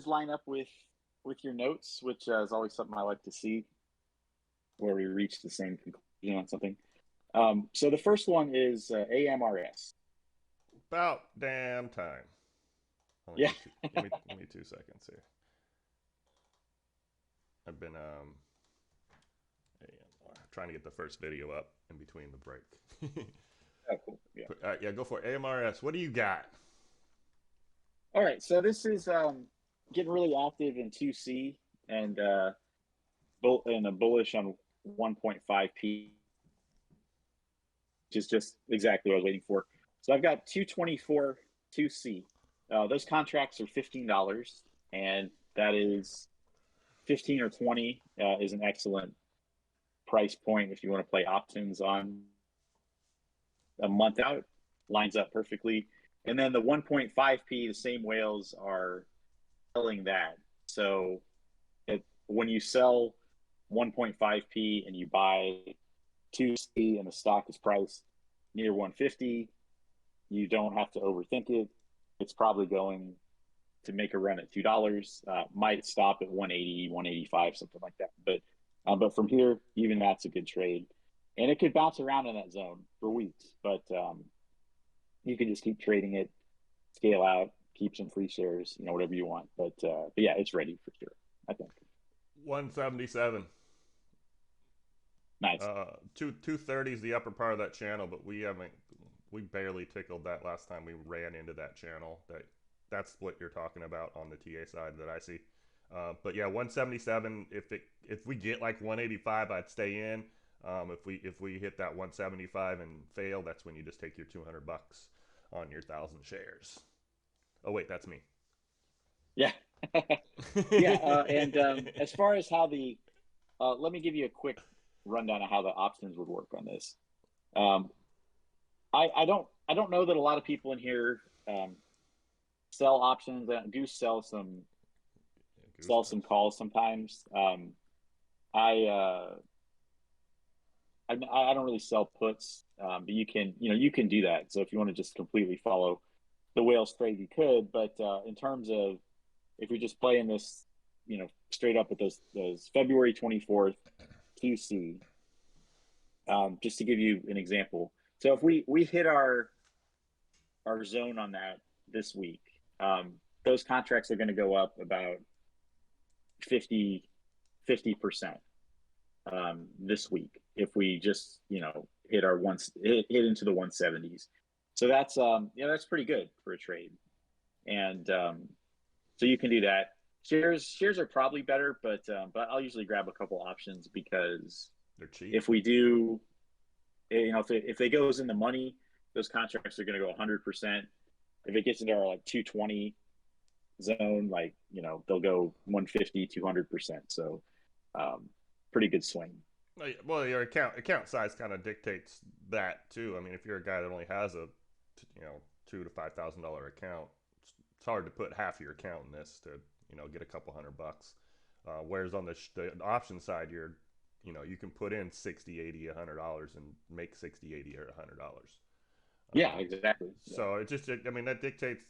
line up with your notes, which is always something I like to see, where we reach the same conclusion on something. So the first one is AMRS. About damn time. Hold on, Yeah. give me 2 seconds here. I've been trying to get the first video up in between the break. Oh, cool. Yeah. Yeah, go for it. AMRS. What do you got? All right. So this is getting really active in 2C and and a bullish on 1.5p, which is just exactly what I was waiting for. So I've got 224 2C. Those contracts are $15, and that is 15 or 20 is an excellent price point if you want to play options on a month out. Lines up perfectly. And then the 1.5p, the same whales are selling that. So when you sell 1.5p and you buy 2C and the stock is priced near 150, you don't have to overthink it. It's probably going to make a run at $2. Might stop at 180, 185, something like that. But from here, even that's a good trade, and it could bounce around in that zone for weeks. But you can just keep trading it, scale out, keep some free shares, whatever you want. But yeah, it's ready for sure. I think 177. nice. 230 is the upper part of that channel, but we barely tickled that last time we ran into that channel. That's what you're talking about on the TA side that I see. But yeah, 177. If we get like 185, I'd stay in. If we hit that 175 and fail, that's when you just take your $200 on your 1,000 shares. Oh wait, that's me. Yeah, yeah. And as far as how let me give you a quick rundown of how the options would work on this. Um, I don't know that a lot of people in here sell options. I do Goose sell some piss. calls sometimes. I I don't really sell puts, but you can do that. So if you want to just completely follow the whale's trade, you could. But in terms of if you're just playing this, straight up with those February 24th QC, just to give you an example. So if we hit our zone on that this week, those contracts are going to go up about 50% this week if we just hit our hit into the 170s. So that's that's pretty good for a trade, and so you can do that. Shares are probably better, but I'll usually grab a couple options because They're cheap. if we do, if it goes in the money, those contracts are going to go 100%. If it gets into our like 220 zone, like they'll go 150, 200%. So um, pretty good swing. Well, your account size kind of dictates that too. I mean, if you're a guy that only has a $2,000 to $5,000 account, it's hard to put half your account in this to get a couple $100. Whereas on the option side, you can put in 60, 80, $100 and make 60, 80 or $100. Yeah, exactly. Yeah. So it just, I mean, that dictates.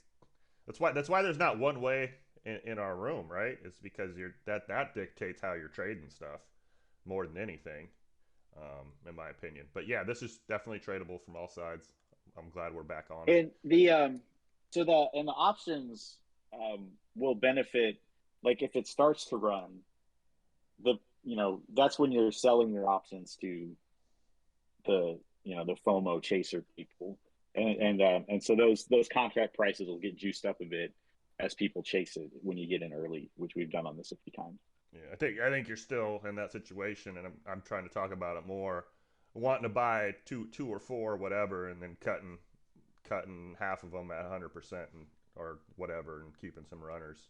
That's why there's not one way in our room, right? It's because that dictates how you're trading stuff more than anything, in my opinion. But yeah, this is definitely tradable from all sides. I'm glad we're back on it. And the options will benefit, like if it starts to run, that's when you're selling your options to the FOMO chaser people, and so those contract prices will get juiced up a bit as people chase it when you get in early, which we've done on this a few times. Yeah, I think you're still in that situation, and I'm trying to talk about it more, wanting to buy two or four, whatever, and then cutting half of them at 100% or whatever, and keeping some runners.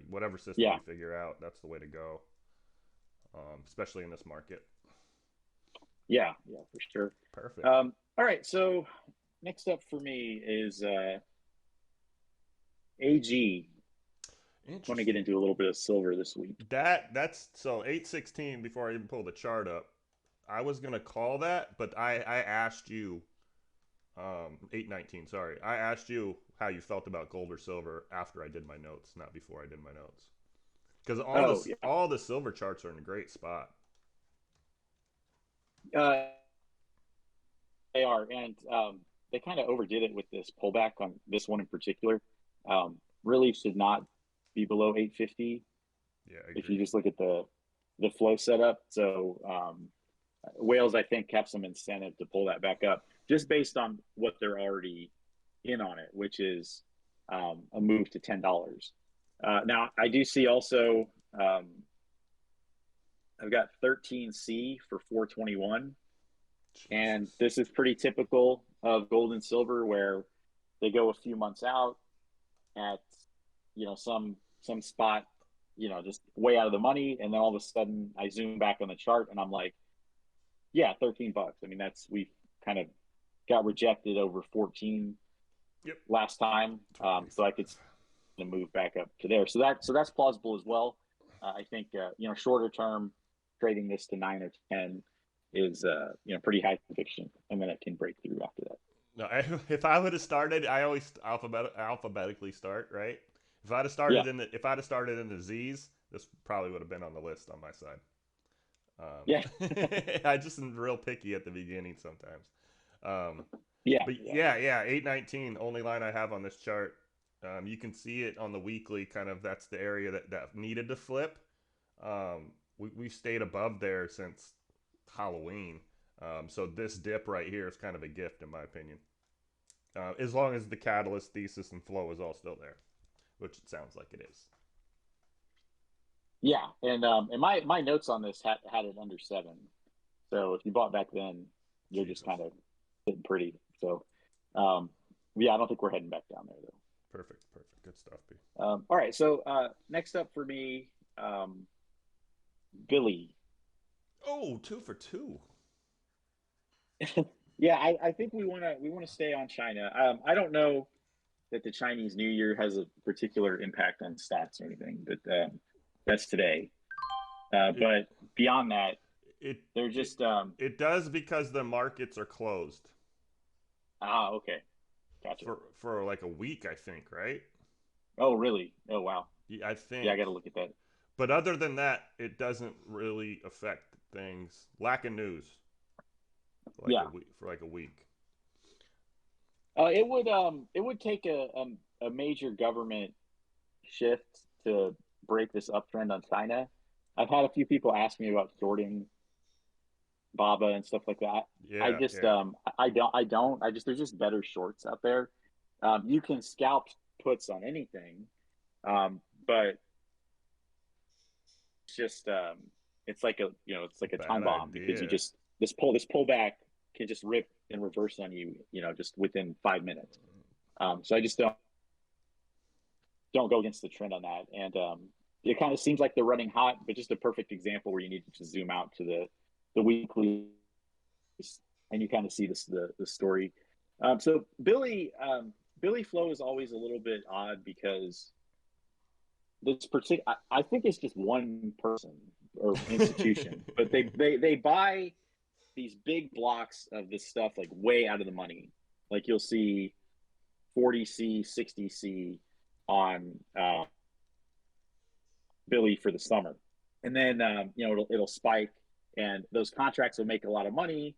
Whatever system you Yeah, figure out, that's the way to go, especially in this market. yeah, for sure. Perfect. All right, so next up for me is AG. Want to get Interesting. into a little bit of silver this week. That's so 816 before I even pull the chart up. I was gonna call that, but I asked you 819. Sorry, I asked you how you felt about gold or silver after I did my notes, not before I did my notes. Because Oh yeah, all the silver charts are in a great spot. uh, they are, and they kind of overdid it with this pullback on this one in particular. Really should not be below 850 Yeah, I if you agree. just look at the flow setup. So whales, I think, have some incentive to pull that back up just based on what they're already in on it, which is a move to $10. Now, I do see also I've got 13C for 421, and Jesus. this is pretty typical of gold and silver, where they go a few months out at some spot, just way out of the money, and then all of a sudden I zoom back on the chart and I'm like, yeah, $13. I mean, that's we kind of got rejected over 14 Yep. last time, so I 25. could move back up to there. So that's plausible as well. I think shorter term trading this to 9 or 10 is pretty high conviction, and then it can break through after that. No, if I would have started, I always alphabetically start, right? Yeah, If I'd have started in the Z's, this probably would have been on the list on my side. yeah, I just am real picky at the beginning sometimes. Um, yeah, but yeah, yeah, 819 only line I have on this chart. You can see it on the weekly. Kind of that's the area that needed to flip. We stayed above there since Halloween. So this dip right here is kind of a gift in my opinion. As long as the catalyst, thesis, and flow is all still there, which it sounds like it is. yeah. And my notes on this had it under 7. So if you bought back then, you're just Jesus. kind of sitting pretty. So um, yeah, I don't think we're heading back down there though. Perfect, perfect. Good stuff, B. All right, so next up for me, Billy. Oh, two for two. Yeah, I think we wanna stay on China. I don't know that the Chinese New Year has a particular impact on stocks or anything, but that's today. It But beyond that, it they're it just it does because the markets are closed okay, gotcha. for like a week, I think, right? Oh, really? Oh, wow. Yeah, I Yeah, I think. got to look at that. But other than that, it doesn't really affect things. Lack of news Yeah, for like a week. it would take a major government shift to break this uptrend on China. I've had a few people ask me about shorting Baba and stuff like that. I Yeah, just yeah. I just there's just better shorts out there. You can scalp puts on anything, but it's just it's like a time Bad bomb because you idea. just this pullback can just rip and reverse on you, just within 5 minutes. So I just don't go against the trend on that. And it kind of seems like they're running hot, but just a perfect example where you need to zoom out to the weekly, and you kind of see the story. So Billy Flow is always a little bit odd because this particular I think it's just one person or institution, but they buy these big blocks of this stuff like way out of the money. Like you'll see 40C, 60C on Billy for the summer, and then it'll spike, and those contracts will make a lot of money.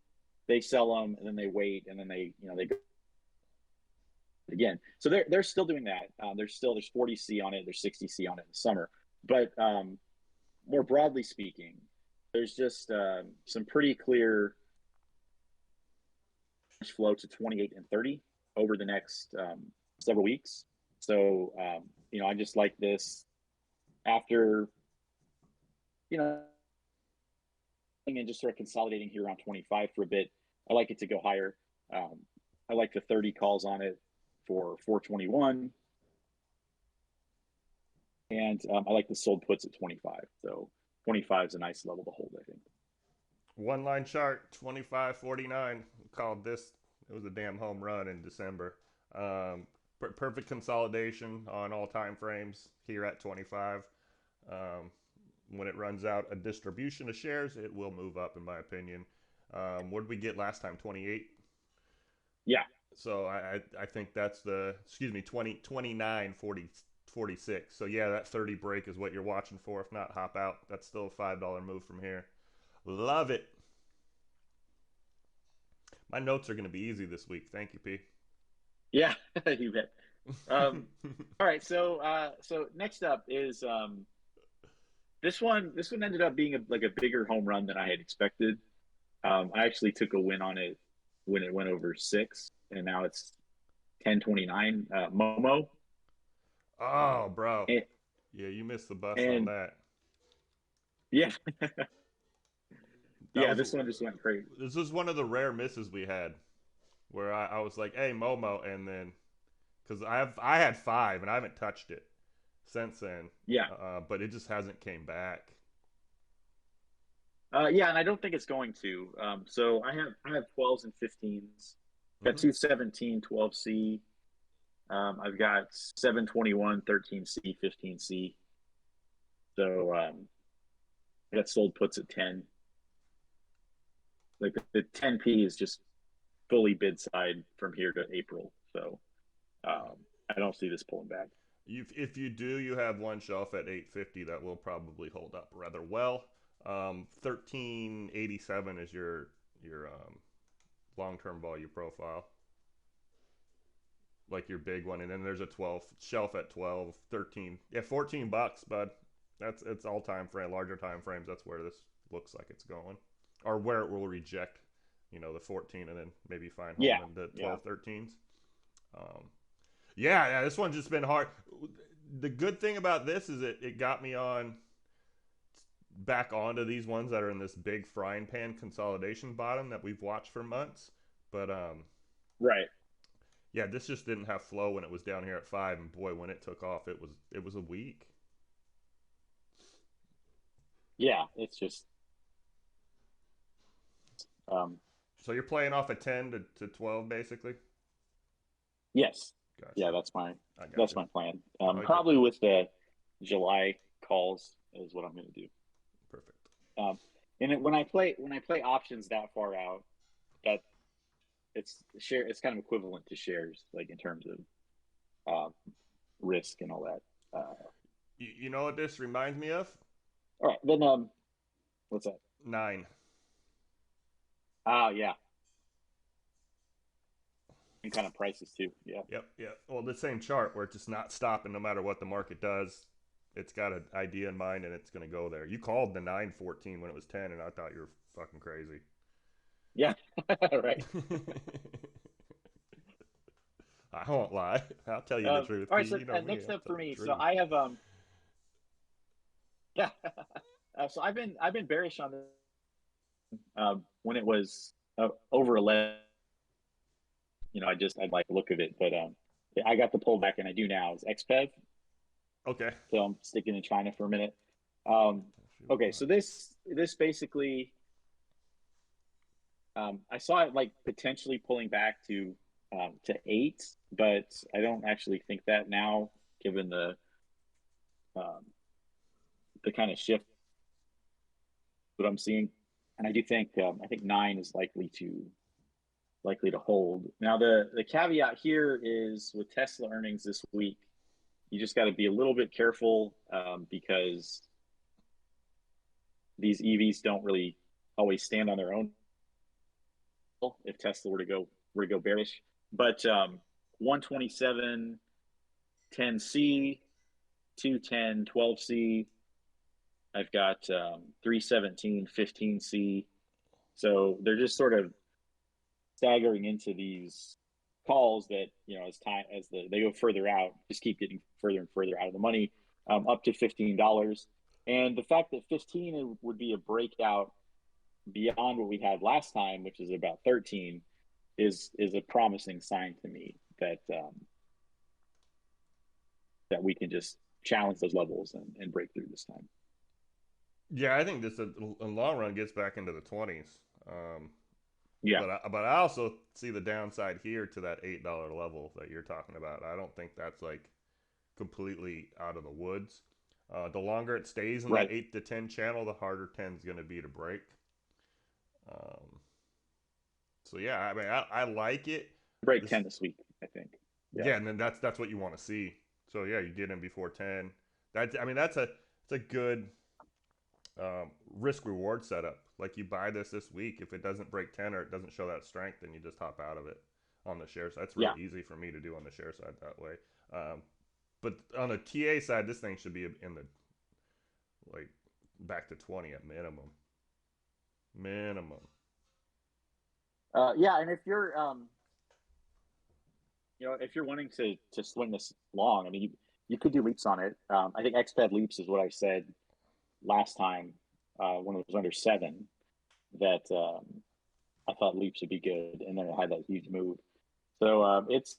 They sell them, and then they wait, and then they go again. So they're still doing that. There's 40C on it, there's 60C on it in the summer, but more broadly speaking, there's just some pretty clear flow to 28 and 30 over the next several weeks. So I just like this after you know and just sort of consolidating here around 25 for a bit. I like it to go higher. Um, I like the 30 calls on it for 421, and I like the sold puts at 25. So 25 is a nice level to hold, I think. One line chart 25.49. Called this. It was a damn home run in December. Perfect consolidation on all time frames here at 25. Um, when it runs out a distribution of shares, it will move up, in my opinion. What did we get last time? 28. Yeah, So I think that's the, excuse me, 29 40 46. So yeah, that 30 break is what you're watching for. If not, hop out. That's still a $5 move from here. Love it. My notes are going to be easy this week. Thank you, P. Yeah, you bet. All right, so next up is this one. This one ended up being like a bigger home run than I had expected. I actually took a win on it when it went over six, and now it's 10-29. Momo, Oh, bro. and, Yeah, you missed the bus on and that. yeah, That yeah, was this one just went crazy. this was one of the rare misses we had where I was like, "Hey, Momo," and then because I had five and I haven't touched it since then, Yeah, but it just hasn't came back. yeah, and I don't think it's going to. So I have 12s and 15s. Got Hmm. two 17-12C. I've got 721, 13C, 15C. So I got sold puts at 10. Like the 10P is just fully bid side from here to April. So I don't see this pulling back. If you do, you have one shelf at 850 that will probably hold up rather well. 1387 is your long term volume profile, like your big one, and then there's a 12 shelf at 12, 13, yeah, $14, but that's it's all time frame, larger time frames. That's where this looks like it's going, or where it will reject, the 14 and then maybe find home Yeah, in the yeah, 12, 13s. Um, yeah, this one's just been hard. The good thing about this is it got me on back onto these ones that are in this big frying pan consolidation bottom that we've watched for months. But right. yeah, this just didn't have flow when it was down here at five, and boy, when it took off, it was a week. Yeah, it's just um, So you're playing off a 10 to 12 basically. yes, Gotcha. yeah. That's my I that's gotcha. my plan. I like it. Probably with the July calls is what I'm going to do. Perfect. Um, and when I play options that far out, that it's kind of equivalent to shares, like in terms of risk and all that. You know what this reminds me of? All right, then what's that? Nine. Oh yeah, and kind of prices too. Yeah, Yep, yep. Well, the same chart where it's just not stopping no matter what the market does. It's got an idea in mind and it's going to go there. You called the 914 when it was 10, and I thought you were fucking crazy. yeah, right. I won't lie. I'll tell you the All truth, P. right, so You know me. next I'll up tell for you the me, so truth. I have yeah, so I've been bearish on this when it was over 11. I'd like the look of it, but I got the pullback, and I do now. Is XPEV, Okay. so I'm sticking in China for a minute. Um, okay, so this basically, I saw it like potentially pulling back to 8, but I don't actually think that now, given um, the kind of shift that I'm seeing, and I think 9 is likely to hold. Now the caveat here is with Tesla earnings this week, you just got to be a little bit careful because these EVs don't really always stand on their own if Tesla were to go bearish. But 127, 10C, 210, 12C. I've got 317, 15C. So they're just sort of staggering into these calls that they go further out, just keep getting further and further out of the money, up to $15. And the fact that 15 would be a breakout beyond what we had last time, which is about 13, is a promising sign to me that we can just challenge those levels and break through this time. Yeah, I think this in the long run gets back into the 20s. Um, Yeah, but I also see the downside here to that $8 level that you're talking about. I don't think that's like completely out of the woods. The longer it stays in that right. 8 to 10 channel, the harder 10 is going to be to break. Um, so yeah, I mean, I like it. break This 10 this week, I think. Yeah. Yeah, and then that's what you want to see. So yeah, you get in before 10. That's I mean it's a good risk reward setup. Like you buy this week, if it doesn't break 10 or it doesn't show that strength, then you just hop out of it on the share side. That's real Yeah. easy for me to do on the share side that way. But on the TA side, this thing should be in the like back to 20 at minimum. Minimum. Yeah, and if you're if you're wanting to swing this long, I mean, you could do leaps on it. I think XPED leaps is what I said last time when it was under 7 that I thought leaps would be good, and then it had that huge move. So it's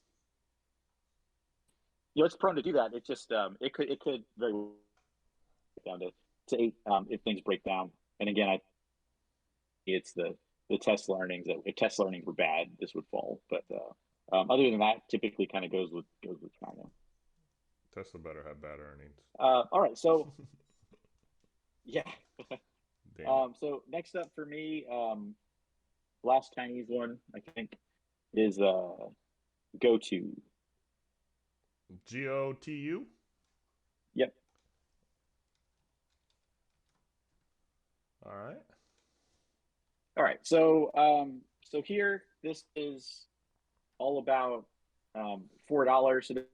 it's prone to do that. It just it could very well down to 8 if things break down. And again, it's the Tesla earnings. If Tesla earnings were bad, this would fall. But other than that, typically kind of goes with China. Tesla better have bad earnings. All right, so yeah. Damn So next up for me, last Chinese one I think is GoTo. GOTU? Yep. All right. All right. So so here this is all about $4. So there's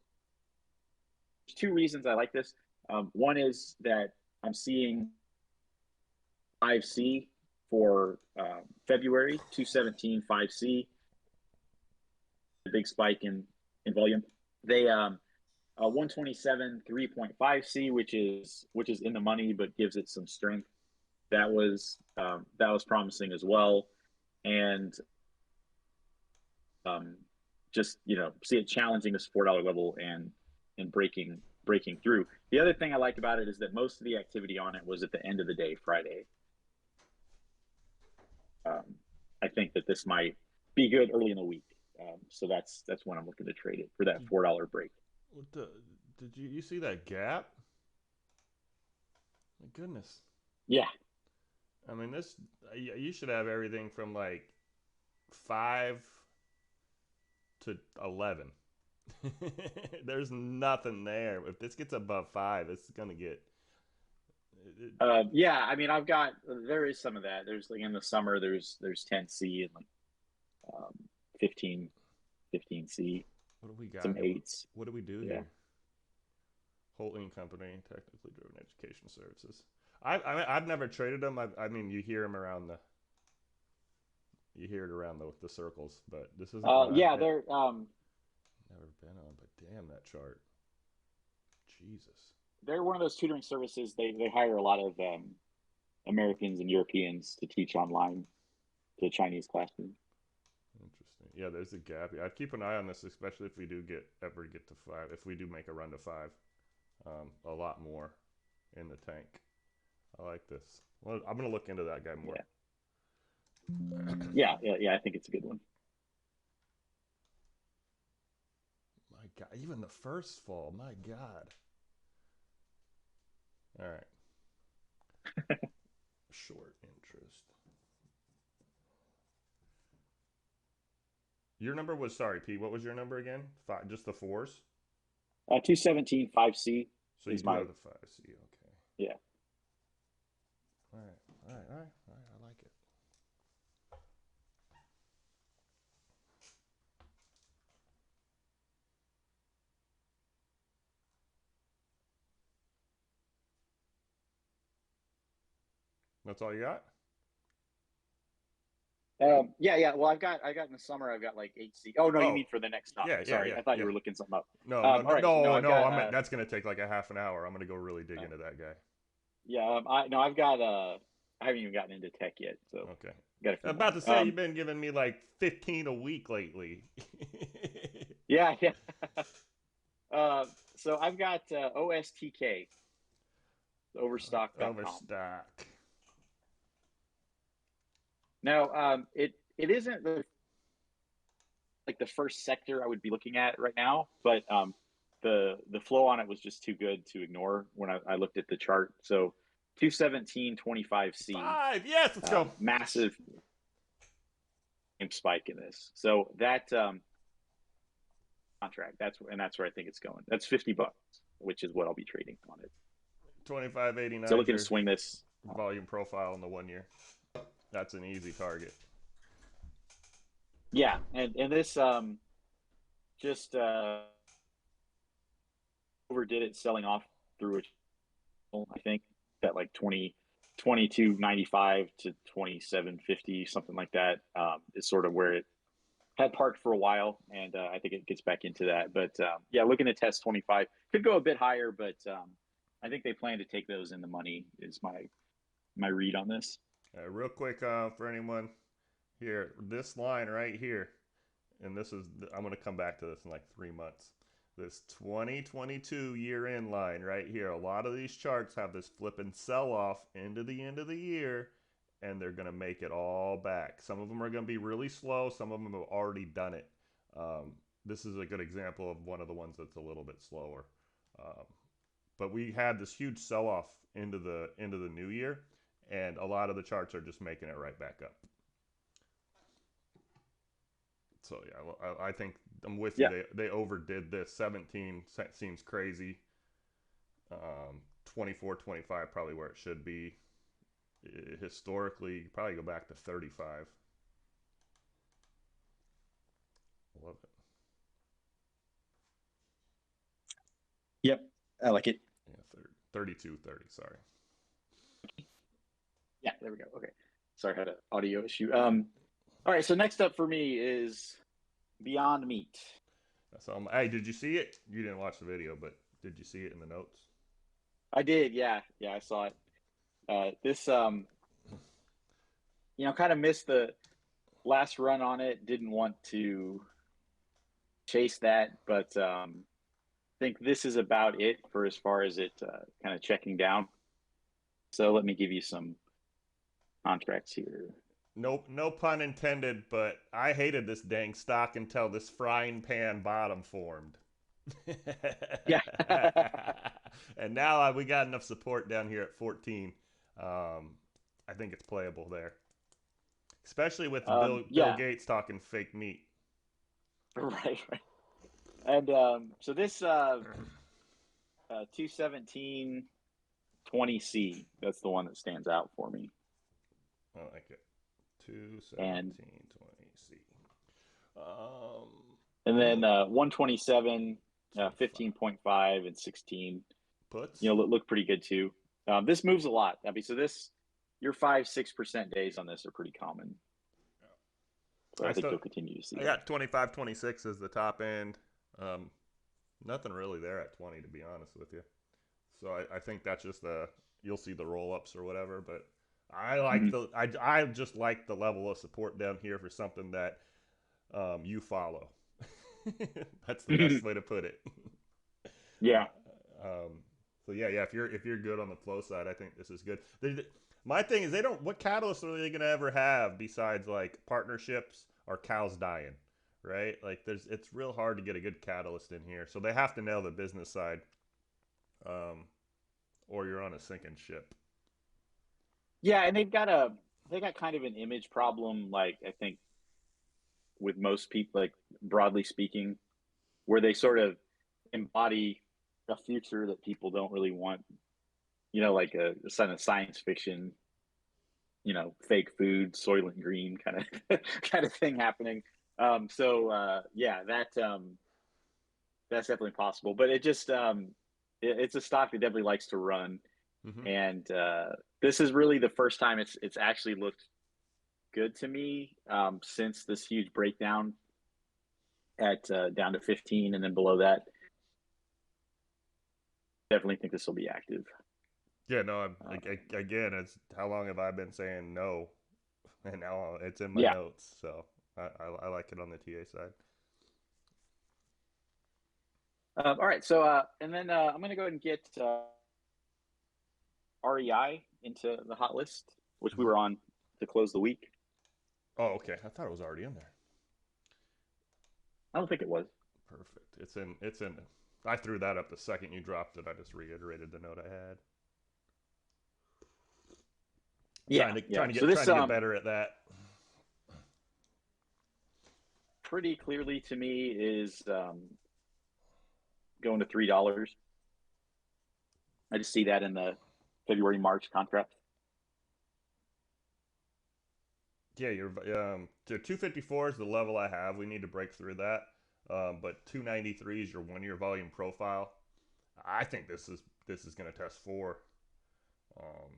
2 reasons I like this. One is that I'm seeing 5C for February 217 5C, a big spike in volume. They 127 3.5C, which is in the money but gives it some strength. That was promising as well, and just see it challenging this $4 level and breaking through. The other thing I like about it is that most of the activity on it was at the end of the day, Friday. I think that this might be good early in the week, so that's when I'm looking to trade it for that $4 break. Did you see that gap? My goodness. Yeah. I mean, this you should have everything from like 5 to 11. There's nothing there. If this gets above 5, it's gonna get. Yeah, I mean, there is some of that. There's like in the summer, there's 10C and like 15C. What do we got? Some 8s. What do we do here? Holding company, technically driven education services. I've never traded them. I mean, you hear them around you hear it around the circles, but this isn't. Yeah, they're never been on, but damn that chart. Jesus. They're one of those tutoring services. They hire a lot of Americans and Europeans to teach online to Chinese classrooms. Interesting. Yeah, there's a gap. I keep an eye on this, especially if we do ever get to 5. If we do make a run to 5, a lot more in the tank. I like this. Well, I'm gonna look into that guy more. Yeah. Yeah. I think it's a good one. My God, even the first fall. My God. All right. Short interest. Your number was, sorry, Pete. What was your number again? 5, just the 4s. 217 5C. So you do have the 5C. Okay. Yeah. All right. I like it. That's all you got? Yeah. Well, I've got in the summer. I've got like 8C. Oh no, you mean for the next stop? Yeah. Sorry, I thought you were looking something up. No. That's gonna take like a half an hour. I'm gonna go really dig into that guy. Yeah. I've got. I haven't even gotten into tech yet. So okay. I'm about to say you've been giving me like 15 a week lately. Yeah. So I've got OSTK. Overstock.com. Overstock. Now, it isn't the first sector I would be looking at right now, but the flow on it was just too good to ignore when I looked at the chart. So 217.25C. 5. Yes, let's go. Massive spike in this. So that contract. That's where I think it's going. That's $50, which is what I'll be trading on it. 2589 So is looking to your swing this. volume profile in the 1 year. That's an easy target. Yeah, and this just overdid it selling off through a I think that like 22.95 to 27.50, something like that, is sort of where it had parked for a while, and I think it gets back into that. But yeah, looking to test 25, could go a bit higher, but I think they plan to take those in the money. Is my read on this. Real quick, for anyone here, this line right here, and this is, I'm going to come back to this in like 3 months. This 2022 year end line right here. A lot of these charts have this flipping sell off into the end of the year, and they're going to make it all back. Some of them are going to be really slow. Some of them have already done it. This is a good example of one of the ones that's a little bit slower. But we had this huge sell off into the new year, and a lot of the charts are just making it right back up. So yeah, I think I'm with you. Yeah. They overdid this. 17 seems crazy. 24, 25 probably where it should be. Historically, you probably go back to 35. Love it. Yep, I like it. Yeah, 32, 30. Sorry. Yeah, there we go. Okay, sorry, I had an audio issue. All right, so next up for me is Beyond Meat. So, hey, did you see it? You didn't watch the video, but did you see it in the notes? I did, yeah, I saw it. This, kind of missed the last run on it. Didn't want to chase that, but I think this is about it for as far as it kind of checking down. So let me give you some contracts here. Nope, no pun intended, but I hated this dang stock until this frying pan bottom formed. Yeah. And now we got enough support down here at 14. I think it's playable there, especially with Bill Gates talking fake meat. Right. And so this 217 20C, that's the one that stands out for me. I like it. 217 20C. And then 127, 15.5, and 16. Puts? Look pretty good too. This moves a lot. I mean, so your 5-6% days on this are pretty common. So I think you'll continue to see I got 25, 26 as the top end. Nothing really there at 20, to be honest with you. So I think that's just you'll see the roll ups or whatever. But I like I just like the level of support down here for something that you follow. That's the best way to put it. Yeah. So yeah. If you're good on the flow side, I think this is good. My thing is what catalysts are they going to ever have besides like partnerships or cows dying, right? Like it's real hard to get a good catalyst in here. So they have to nail the business side, or you're on a sinking ship. Yeah, and they got kind of an image problem, like I think with most people, like broadly speaking, where they sort of embody a future that people don't really want. Like a kind of science fiction, fake food, Soylent Green kind of thing happening. Yeah, that's definitely possible. But it just it's a stock that definitely likes to run, and this is really the first time it's actually looked good to me since this huge breakdown at down to 15 and then below that. Definitely think this will be active. Yeah, no, again, it's how long have I been saying no, and now it's in my notes, so I like it on the TA side. All right, so and then I'm going to go ahead and get REI into the hot list, which we were on to close the week. Oh, okay. I thought it was already in there. I don't think it was. Perfect. It's in. I threw that up the second you dropped it. I just reiterated the note I had. Trying to get better at that. Pretty clearly to me is going to $3. I just see that in the February March contract. Yeah, the 254 is the level I have. We need to break through that. But 293 is your 1 year volume profile. I think this is going to test 4. Um,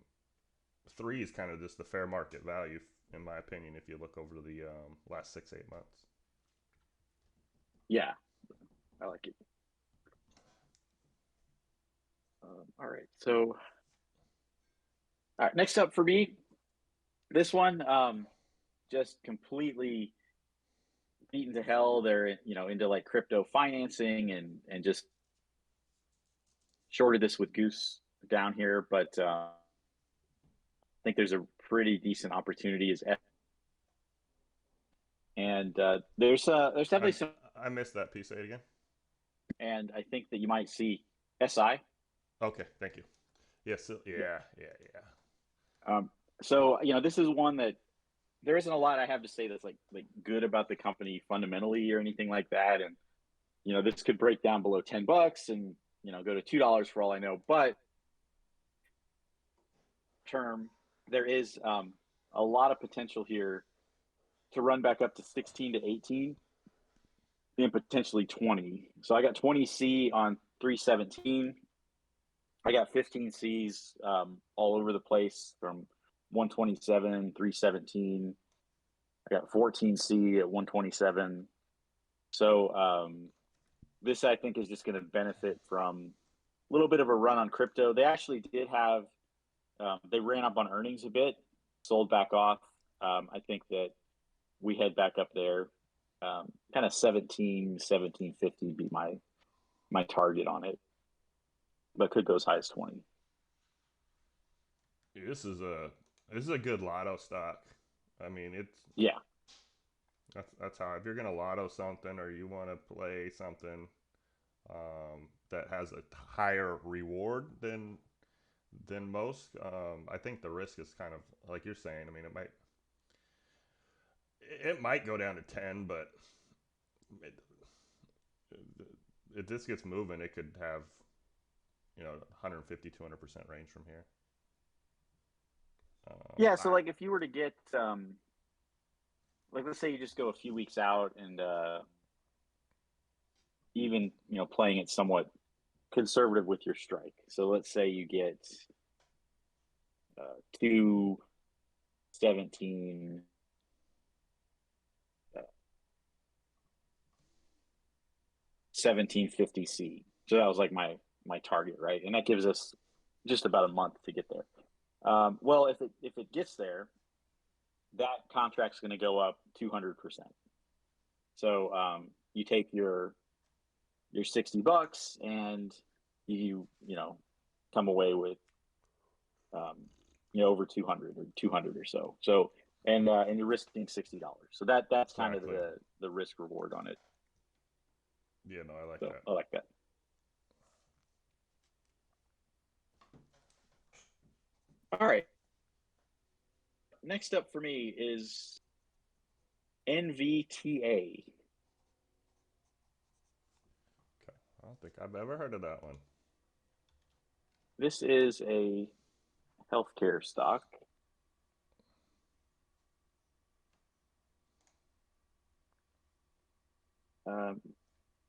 3 is kind of just the fair market value, in my opinion. If you look over the last 6-8 months. Yeah, I like it. All right, so all right, next up for me, this one just completely beaten to hell. They're into like crypto financing and just shorted this with Goose down here, but I think there's a pretty decent opportunity as and there's definitely I some, I missed that piece. Say it again. and I think that you might see SI. Okay, thank you. Yes, Yeah. yeah. Um, so this is one that there isn't a lot I have to say that's like good about the company fundamentally or anything like that, and this could break down below $10 and go to $2 for all I know, but term there is a lot of potential here to run back up to 16 to 18 and potentially 20. So I got 20C on 317. I got 15Cs all over the place from 127, 317. I got 14C at 127. So this I think is just going to benefit from a little bit of a run on crypto. They actually did have they ran up on earnings a bit, sold back off. I think that we head back up there. Kind of 1750 be my target on it, but could go as high as 20. This is a good lotto stock. I mean, Yeah, that's how, if you're gonna lotto something or you want to play something that has a higher reward than most. I think the risk is kind of like you're saying. I mean, it might go down to 10, but it, if this gets moving, it could have 150 200% range from here. yeah. So I like if you were to get like let's say you just go a few weeks out and even playing it somewhat conservative with your strike. So let's say you get 217 1750C. So that was like my target, right? And that gives us just about a month to get there. Well, if it gets there, that contract's going to go up 200%. So you take your $60 and you come away with um, over 200 or 200 or so. So and you're risking $60. So that's kind of exactly. the risk reward on it. Yeah, no, I like So that. I like that. All right. Next up for me is NVTA. Okay, I don't think I've ever heard of that one. This is a healthcare stock. Um,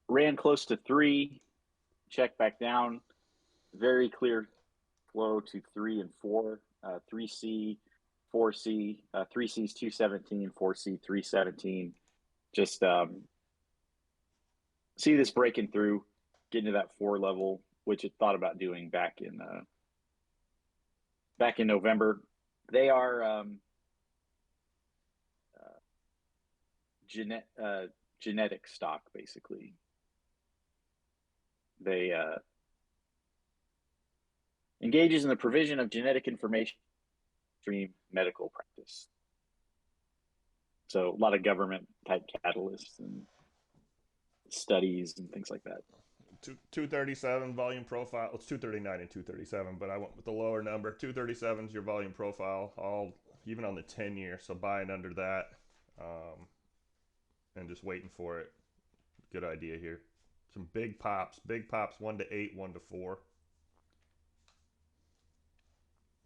ran close to 3, check back down. Very clear flow to 3 and 4. 3C, 4C, 3C is 217, 4C 317. Just see this breaking through, getting to that 4 level, which it thought about doing back in November. They are uh, genetic stock, basically. They engages in the provision of genetic information stream medical practice. So a lot of government type catalysts and studies and things like that. 237 volume profile. It's 239 and 237, but I went with the lower number. 237 is your volume profile, all even on the 10 year. So buying under that, and just waiting for it. Good idea here. some big pops, 1 to 8, 1 to 4.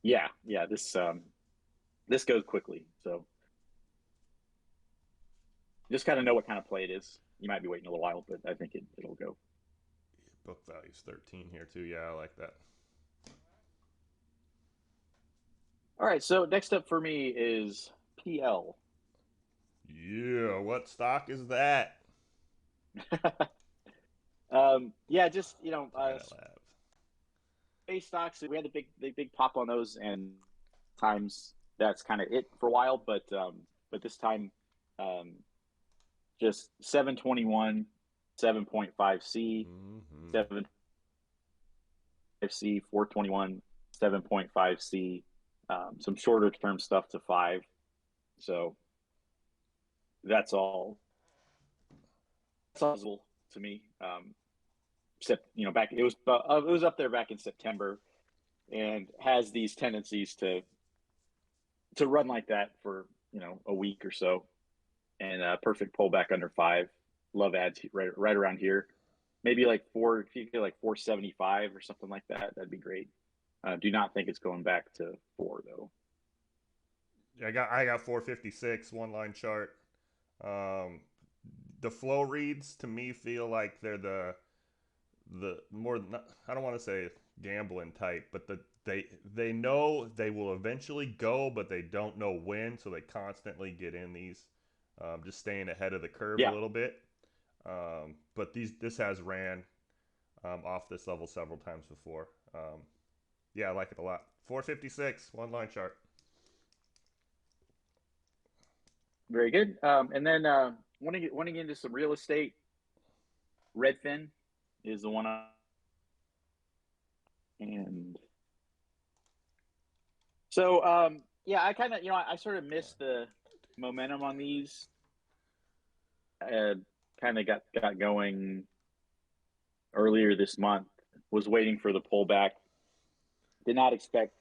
Yeah. This goes quickly, so just kind of know what kind of play it is. You might be waiting a little while, but I think it'll go. Book value's 13 here too. Yeah, I like that. All right, so next up for me is PL. Yeah, what stock is that? Yeah, just Planet Labs. space stocks. We had the big pop on those, and times that's kind of it for a while. But this time, um, just 721, 7.5C, Mm-hmm. 7.5C, 421, 7.5C, some shorter term stuff to 5. So that's all. That's all to me. Back it was up there back in September, and has these tendencies to run like that for a week or so, and perfect pullback under 5. Love ads right around here, maybe like if you get like 475 or something like that, that'd be great. Do not think it's going back to 4 though. Yeah, I got 456 one line chart. Um, the flow reads to me feel like they're the more I don't want to say gambling type, but they know they will eventually go, but they don't know when, so they constantly get in these, just staying ahead of the curve a Yeah, little bit. But this has ran off this level several times before. Yeah, I like it a lot. 456 one line chart. very good. And then wanting into some real estate, Redfin is the one. And so, yeah, I kind of, I sort of missed the momentum on these. Kind of got going earlier this month. Was waiting for the pullback. Did not expect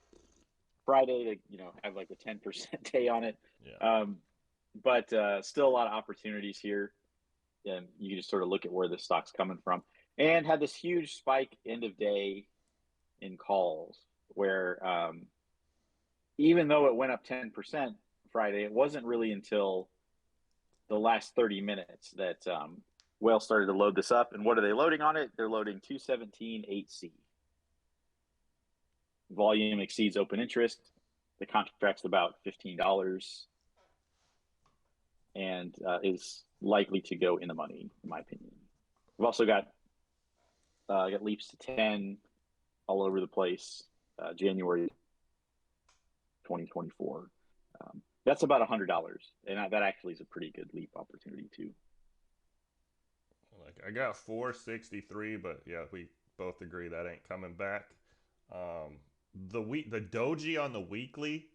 Friday to, have like a 10% day on it. Yeah. But still a lot of opportunities here. And you can just sort of look at where the stock's coming from. And had this huge spike end of day in calls where, even though it went up 10% Friday, it wasn't really until the last 30 minutes that Whale started to load this up. And what are they loading on it? They're loading 217.8C. Volume exceeds open interest. The contract's about $15 and is likely to go in the money, in my opinion. We've also got leaps to 10 all over the place. January 2024. That's about $100, and that actually is a pretty good leap opportunity too. Like I got 463, but yeah, we both agree that ain't coming back. Um, the doji on the weekly.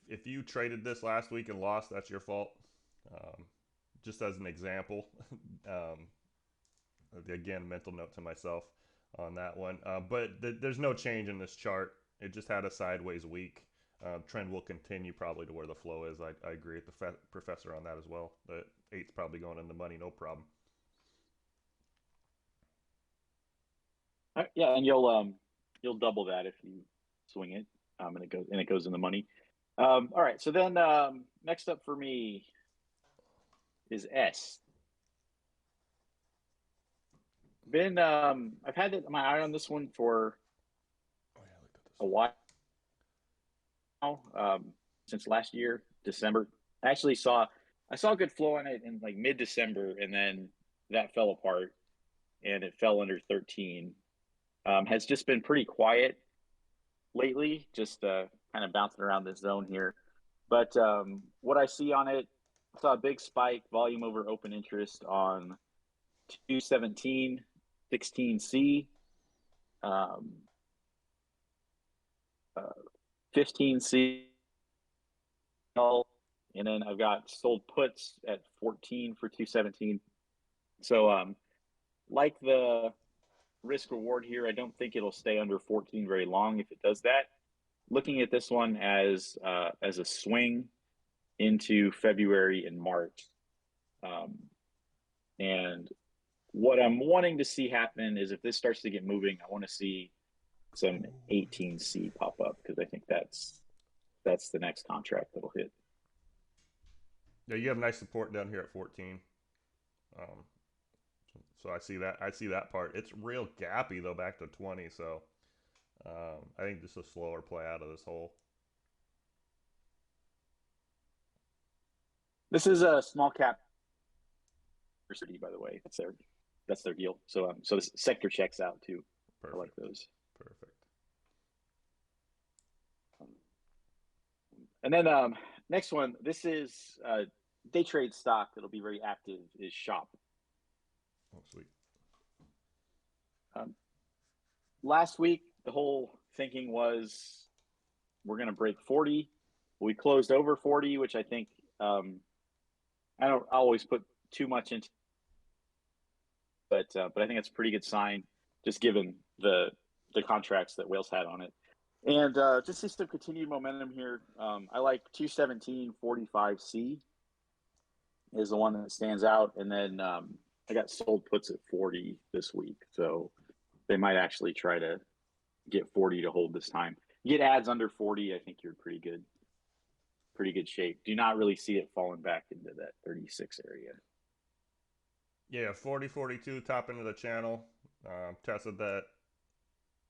If you traded this last week and lost, that's your fault. Um, just as an example. um, Again, mental note to myself on that one. But there's no change in this chart. It just had a sideways week. Trend will continue probably to where the flow is. I agree with the professor on that as well. The 8's probably going in the money, no problem. Yeah, and you'll double that if you swing it, and it goes in the money. All right, so then next up for me is S. I've had my eye on this one for Oh yeah, I looked at this a one. while, since last year December. I saw good flow on it in like mid December, and then that fell apart, and it fell under 13. Has just been pretty quiet lately, just kind of bouncing around this zone here. But what I see on it, I saw a big spike, volume over open interest on 217, 16C, um, 15C, and then I've got sold puts at 14 for 217. So, like the risk reward here, I don't think it'll stay under 14 very long if it does that. Looking at this one as a swing into February and March, and what I'm wanting to see happen is if this starts to get moving, I want to see some 18C pop up because I think that's the next contract that'll hit. Yeah, you have nice support down here at 14. Um, so I see that. I see that part. It's real gappy though back to 20. So I think this is a slower play out of this hole. This is a small cap university, by the way. That's their deal. So so this sector checks out too. Perfect. I like those. Perfect. And then next one, this is day trade stock that'll be very active is Shop. Oh, sweet. Last week, the whole thinking was we're going to break 40. We closed over 40, which I think I don't always put too much into, but I think it's a pretty good sign, just given the contracts that Whales had on it. And just see some continued momentum here. I like 217.45C is the one that stands out. And then I got sold puts at 40 this week. So they might actually try to get 40 to hold this time. You get ads under 40, I think you're pretty good shape. Do not really see it falling back into that 36 area. Yeah, 40-42 top into the channel. Tested that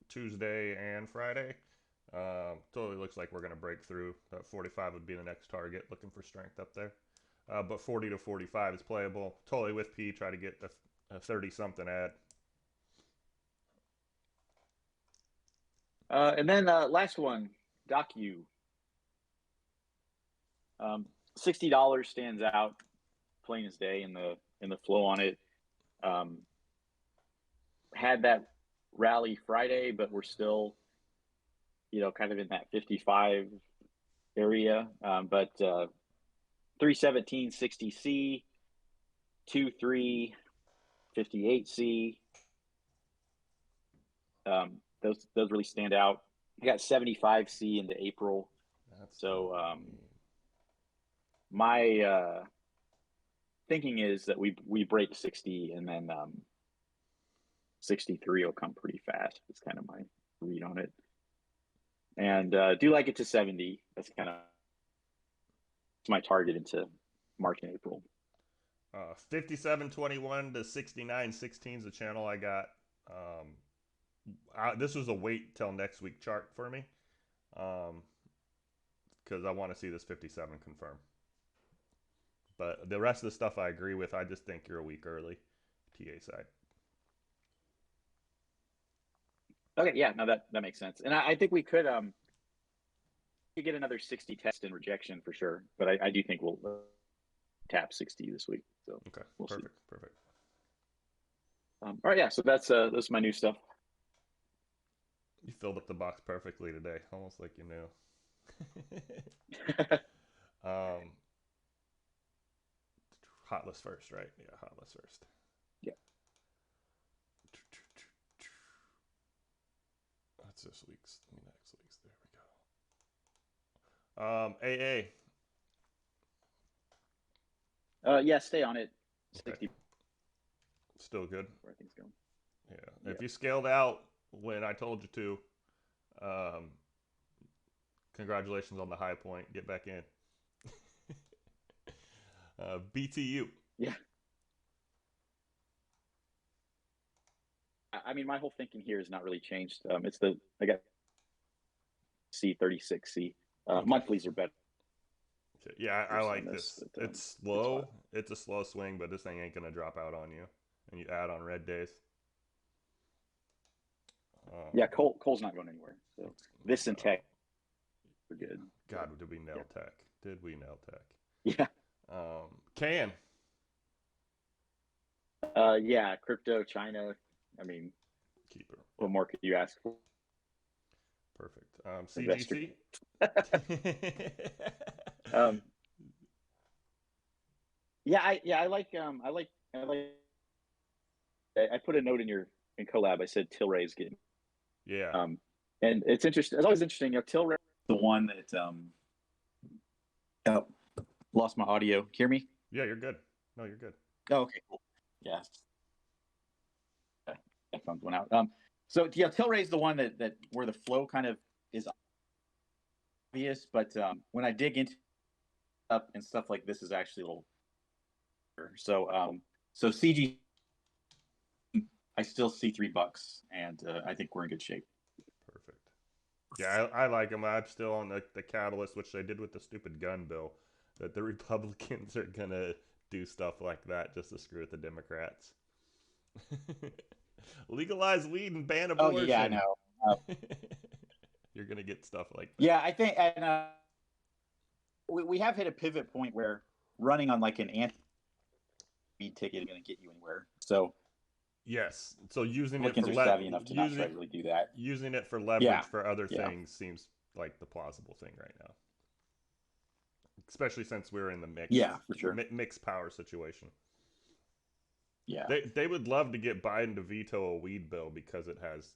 Tuesday and Friday. Totally looks like we're going to break through. 45 would be the next target. Looking for strength up there. But 40 to 45 is playable. Totally with P. Try to get a 30-something ad. And then last one, Docu. $60 stands out, plain as day in the flow on it. Had that rally Friday, but we're still, kind of in that 55 area. But 317.60C, 23.58C. Those really stand out. I got 75C into April. So my thinking is that we break 60 and then 63 will come pretty fast. It's kind of my read on it. And do like it to 70. That's kind of my target into March and April. 57.21 to 69.16 is the channel I got. This was a wait till next week chart for me because I want to see this 57 confirm. But the rest of the stuff I agree with. I just think you're a week early, TA side. Okay, yeah, no, that makes sense. And I think we could get another 60 test and rejection for sure. But I do think we'll tap 60 this week. So okay, we'll perfect. See. Perfect. All right, yeah. So that's my new stuff. You filled up the box perfectly today, almost like you knew. Hot list first, right? Yeah, hot list first. Yeah. That's this week's, next week's. There we go. AA. Yeah, stay on it. 60. Okay. Still good. Where things going. Yeah. If you scaled out when I told you to, congratulations on the high point. Get back in. BTU. Yeah. I mean, my whole thinking here has not really changed. I got C36C. Okay. Monthlies are better. Yeah, I like this. It's slow. It's a slow swing, but this thing ain't gonna drop out on you. And you add on red days. Yeah, Cole's not going anywhere. So this and Tech, we're good. God, did we nail Tech? Did we nail Tech? Yeah. Can. Yeah, crypto, China. I mean, keeper. What more could you ask for? Perfect. CGC. Yeah, I like I put a note in Collab. I said Tilray's getting. Yeah. And it's interesting. It's always interesting. Tilray, the one that oh, lost my audio. Hear me? Yeah, you're good. No, you're good. Oh, okay, cool. Yeah. Headphones went out. So yeah, Tilray is the one that where the flow kind of is obvious, but when I dig into up and stuff like this is actually a little. So CG, I still see $3, and I think we're in good shape. Perfect. Yeah, I like them. I'm still on the catalyst, which they did with the stupid gun bill, that the Republicans are gonna do stuff like that just to screw with the Democrats. Legalize weed and ban Oh yeah, I abortion. know. You're gonna get stuff like that. Yeah, I think, and we have hit a pivot point where running on like an anti-weed ticket is going to get you anywhere. So Yes. So using it Republicans for are savvy enough to not try to really do that. using it for leverage Yeah, for other yeah, things seems like the plausible thing right now, especially since we're in the yeah, for sure. mixed power situation. Yeah, They would love to get Biden to veto a weed bill because it has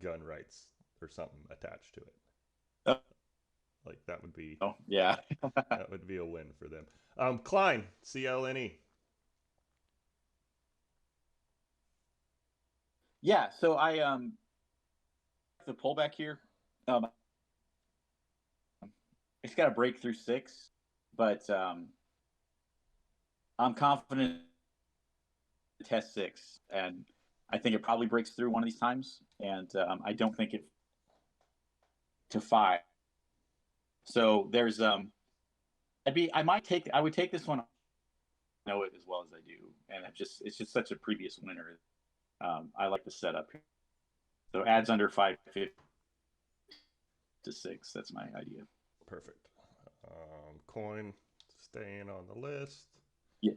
gun rights or something attached to it. oh Like that would be yeah, that would be a win for them. Klein, CLNE. yeah. So I the pullback here. Um, it's got to break through 6, but I'm confident to test 6, and I think it probably breaks through one of these times, and I don't think it to 5. So there's I would take this one. Know it as well as I do, and it's just such a previous winner. I like the setup here. So adds under 550 to 6. That's my idea. Perfect. Coin staying on the list. Yeah.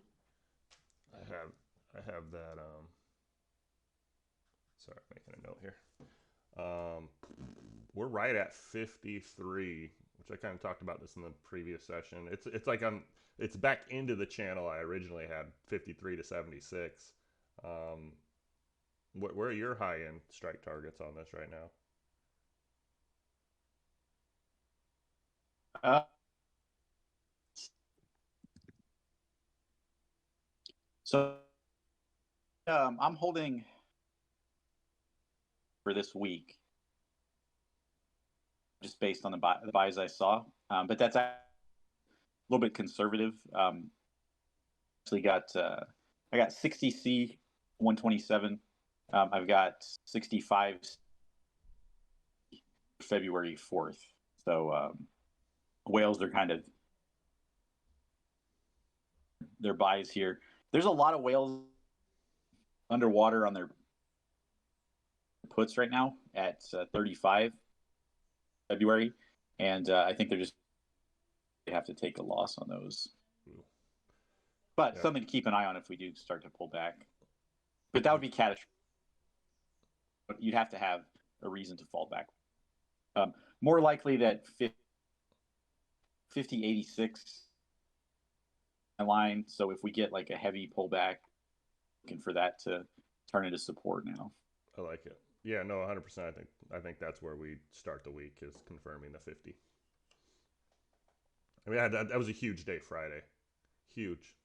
I have that. Sorry, making a note here. We're right at 53, which I kind of talked about this in the previous session. It's like it's back into the channel I originally had, 53 to 76. Where are your high end strike targets on this right now? So I'm holding for this week, just based on the buys I saw, but that's a little bit conservative. Actually got I got 60C 127. I've got 65 February 4th. So whales are kind of their buys here. There's a lot of whales underwater on their puts right now at 35 February, and I think they have to take a loss on those. But yeah, something to keep an eye on if we do start to pull back. But that would be catastrophic. But you'd have to have a reason to fall back. More likely that 50.86 line. So if we get like a heavy pullback, looking for that to turn into support now. I like it. Yeah, no, 100%. I think that's where we start the week, is confirming the 50. I mean, that was a huge day Friday. Huge.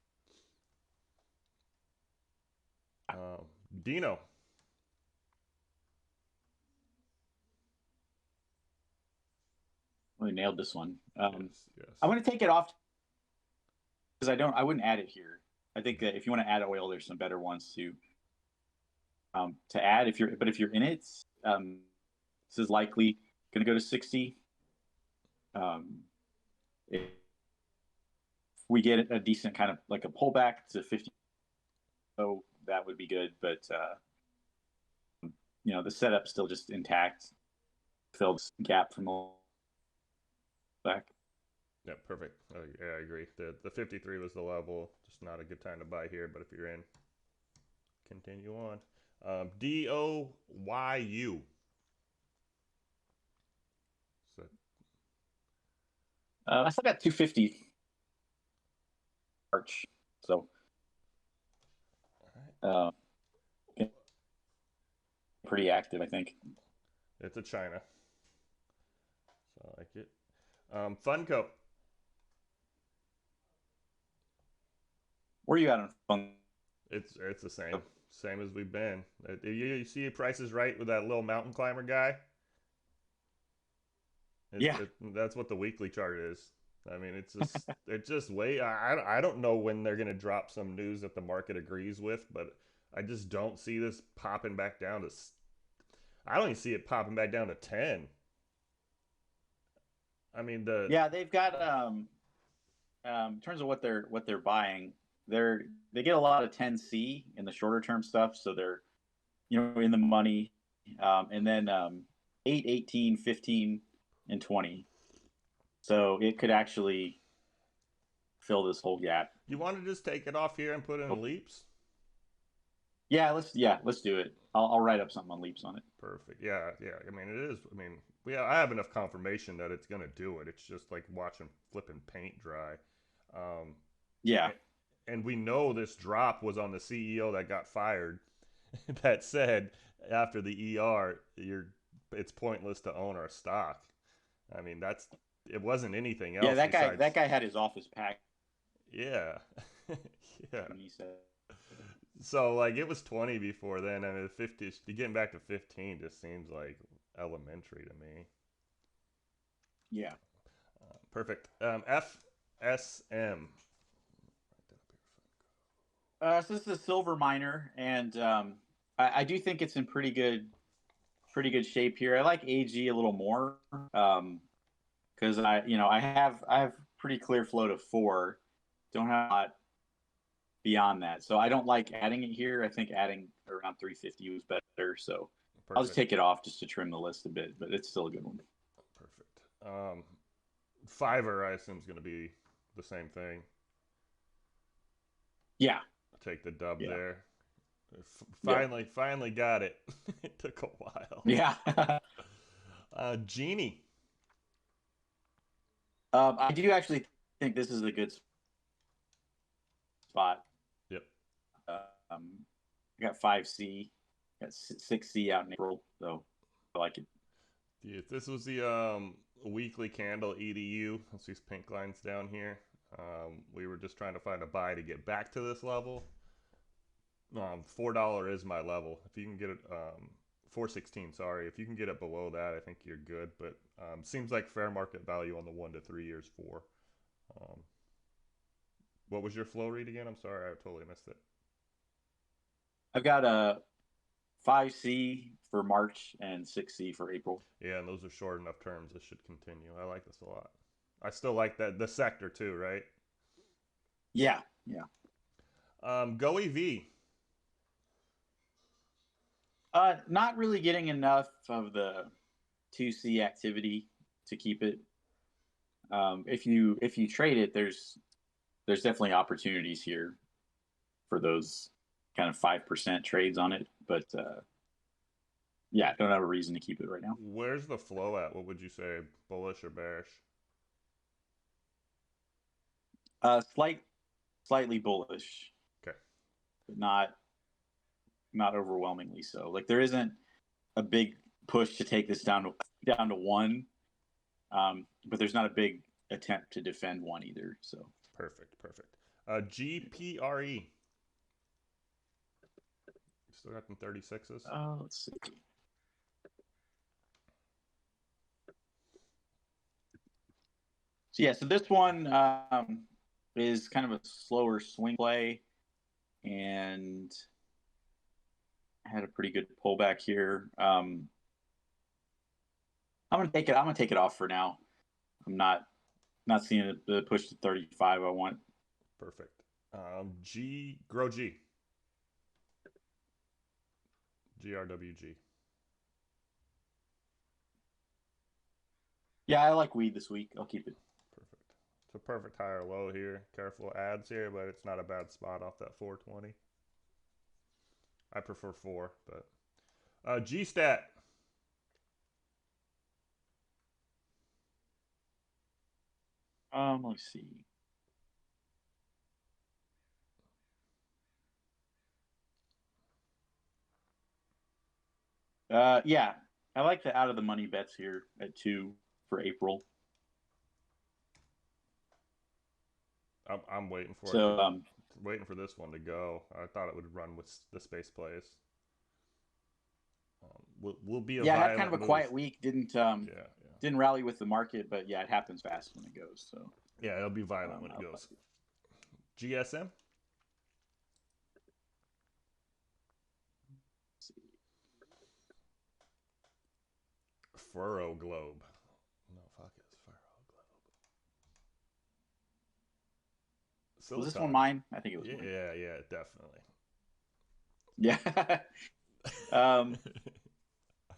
Dino. Really nailed this one. Yes. I'm going to take it off because I wouldn't add it here. I think that if you want to add oil, there's some better ones to add. If you're in it, this is likely going to go to 60. If we get a decent kind of like a pullback to 50, so that would be good. But the setup's still just intact. Filled gap from the back. Yeah, perfect. Yeah, I agree. The 53 was the level. Just not a good time to buy here, but if you're in, continue on. DOYU. So, I still got 250 March, so pretty active, I think. It's a China, so I like it. Funko. Where are you at on Fun? It's the same Same as we've been. You see Price is Right with that little mountain climber guy. Yeah. That's what the weekly chart is. I mean, it's just way. I don't know when they're gonna drop some news that the market agrees with, but I just don't see this popping back down to. I don't even see it popping back down to 10. I mean Yeah, they've got in terms of what they're buying, they get a lot of 10C in the shorter term stuff, so they're in the money. And then 8, 18, 15, and 20. So it could actually fill this whole gap. you want to just take it off here and put in leaps. Let's do it. I'll write up something on leaps on it. Perfect. Yeah, yeah. I mean, it is. I mean, I have enough confirmation that it's gonna do it. It's just like watching flipping paint dry. Um, Yeah. and we know this drop was on the CEO that got fired. That said, after the it's pointless to own our stock. I mean, it wasn't anything else. Yeah, Besides, that guy had his office packed. yeah, yeah. When he said, So like it was 20 before then. I mean, 50. Getting back to 15 just seems like elementary to me. yeah. Perfect. FSM. So this is a silver miner, and I do think it's in pretty good shape here. I like AG a little more because I have pretty clear flow to 4. Don't have a lot beyond that, so I don't like adding it here. I think adding around 350 was better. So Perfect. I'll just take it off just to trim the list a bit, but it's still a good one. Perfect. Fiverr, I assume, is going to be the same thing. Yeah. Take the dub there. Finally got it. It took a while. Yeah. Genie. I do actually think this is a good spot. Yep. I got 5C, got 6C out in April, so I like it. Yeah, this was the weekly candle EDU. That's these pink lines down here. We were just trying to find a buy to get back to this level. $4 is my level. If you can get it, 416. Sorry, if you can get it below that, I think you're good. But seems like fair market value on the 1 to 3 years 4. What was your flow read again? I'm sorry, I totally missed it. I've got a 5C for March and 6C for April. Yeah, and those are short enough terms. This should continue. I like this a lot. I still like the sector too, right? Yeah. Go EV. Not really getting enough of the 2C activity to keep it. If you trade it, there's definitely opportunities here for those kind of 5% trades on it, but yeah, don't have a reason to keep it right now. Where's the flow at? What would you say, bullish or bearish? Slightly bullish. Okay. But not overwhelmingly so. Like there isn't a big push to take this down to 1, but there's not a big attempt to defend 1 either. So perfect. GPRE. Still got them 36s. Let's see. So yeah, so this one is kind of a slower swing play, and had a pretty good pullback here. I'm gonna take it off for now. I'm not seeing the push to 35 I want. Perfect. Grow G. GRWG. Yeah, I like weed this week. I'll keep it. Perfect. It's a perfect high or low here. Careful ads here, but it's not a bad spot off that 420. I prefer 4, but G-Stat. Let's see. Yeah, I like the out of the money bets here at 2 for April. I'm waiting for it waiting for this one to go. I thought it would run with the space plays. Will be a Yeah, I had violent kind of a move. quiet week. Yeah. Didn't rally with the market, but yeah, it happens fast when it goes. So Yeah, it'll be violent when it goes. GSM. Furrow Globe. No, fuck it's Furrow Globe. Was this Silicon. one mine? I think it was Yeah, mine. yeah, definitely. Yeah. I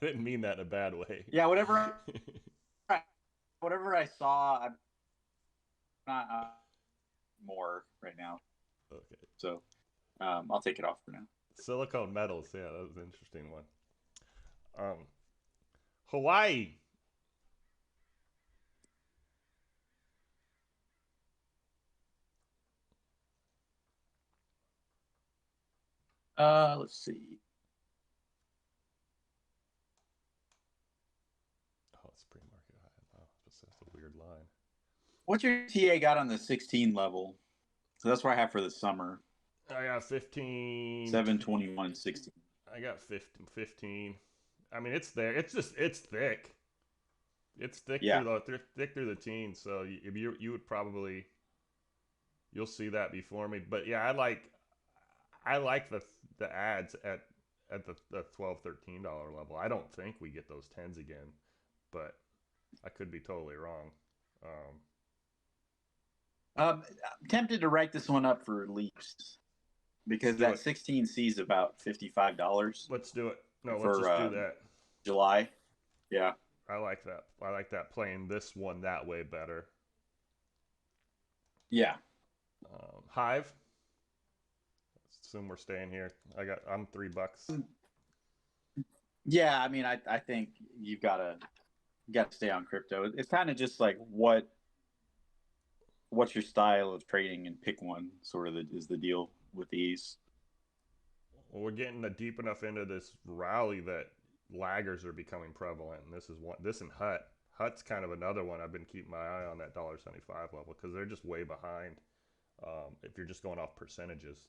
didn't mean that in a bad way. Yeah, whatever I saw, I'm not more right now. Okay. So I'll take it off for now. Silicon metals. Yeah, that was an interesting one. Hawaii. Let's see. Oh, it's pre-market high. Wow, that's a weird line. What's your TA got on the 16 level? So that's what I have for the summer. I got 15. 721 16. I got 15. I mean, it's there. It's thick. It's thick through the teens. So you would probably you'll see that before me. But yeah, I like the ads at the $12-13 level. I don't think we get those tens again, but I could be totally wrong. I'm tempted to write this one up for leaps because that 16C is about $55. Let's do it. No, let's just do that. July. Yeah. I like that. I like that playing this one that way better. Yeah. Hive. Let's assume we're staying here. I'm $3. Yeah, I mean, I think you gotta stay on crypto. It's kind of just like what's your style of trading, and pick one. Sort of is the deal with these. Well, we're getting deep enough into this rally that laggers are becoming prevalent, and this is one. This and Hut. Hut's kind of another one I've been keeping my eye on, that $1.75 level, because they're just way behind. If you're just going off percentages.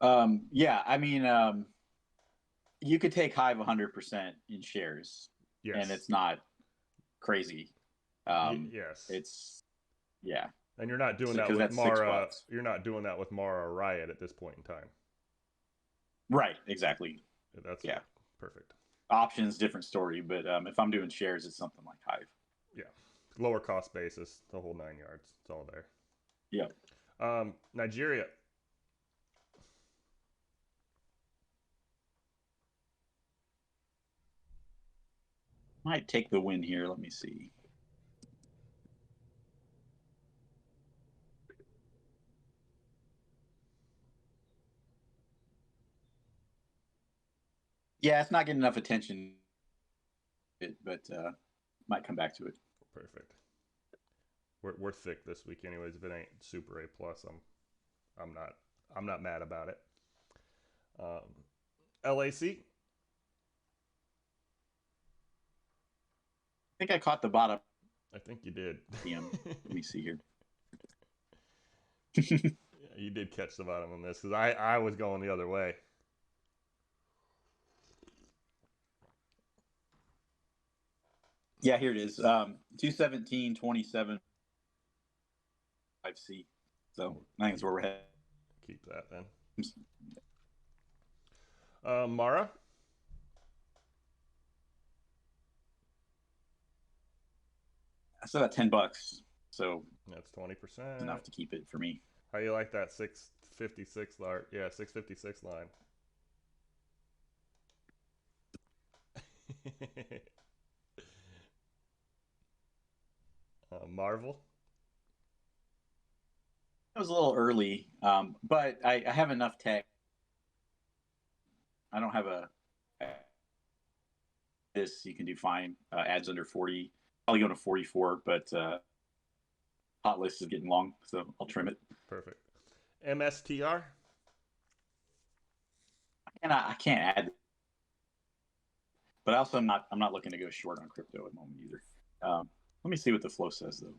Yeah, I mean, you could take Hive 100% in shares, yes, and it's not crazy. Yes, it's yeah, and you're not doing that with Mara. You're not doing that with Mara or Riot at this point in time. Right, exactly. That's perfect. Options, different story, but if I'm doing shares, it's something like Hive. Yeah, lower cost basis, the whole 9 yards. It's all there. Yeah. Nigeria. Might take the win here. Let me see. Yeah, it's not getting enough attention, but might come back to it. Perfect. We're thick this week, anyways. If it ain't super A plus, I'm not mad about it. LAC. I think I caught the bottom. I think you did. Let me see here. Yeah, you did catch the bottom on this, because I was going the other way. Yeah, here it is. 217.27 5C. So I think that's where we're headed. Keep that then. Mara. I still got $10, so that's 20%. Enough to keep it for me. How you like that 656 line? Yeah, 656 line. Marvel. It was a little early, but I have enough tech. I don't have this. You can do fine. Ads under 40. Probably going to 44, but hot list is getting long, so I'll trim it. Perfect. MSTR. I can't add, but also I'm not looking to go short on crypto at the moment either. Let me see what the flow says though.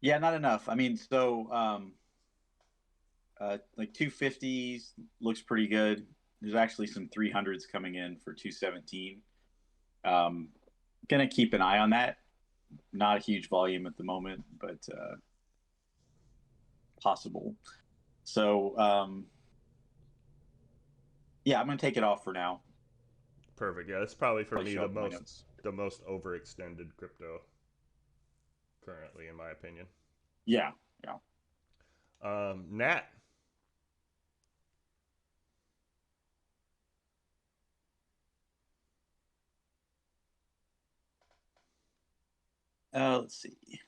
Yeah, not enough. I mean, so like 250s looks pretty good. There's actually some 300s coming in for 217. Um, gonna keep an eye on that. Not a huge volume at the moment, but possible. So yeah, I'm gonna take it off for now. Perfect. Yeah, that's probably for Probably me show up in my notes. the most overextended crypto currently, in my opinion. Yeah, yeah. Nat. Let's see.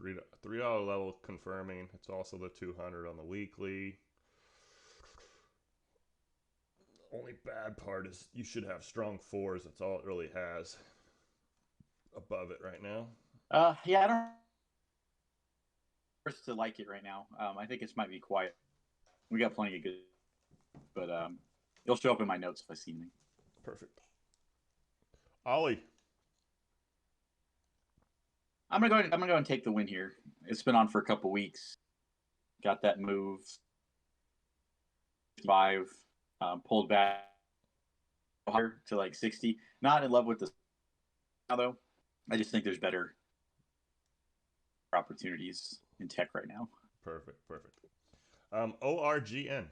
$3 level confirming. It's also the 200 on the weekly. Only bad part is you should have strong fours. That's all it really has above it right now. Yeah, I don't to like it right now. I think it might be quiet. We got plenty of good, but it'll show up in my notes if I see anything. Perfect. Ollie. I'm gonna go and take the win here. It's been on for a couple weeks. Got that move. 5, pulled back to like 60. Not in love with this now though. I just think there's better opportunities in tech right now. Perfect. ORGN.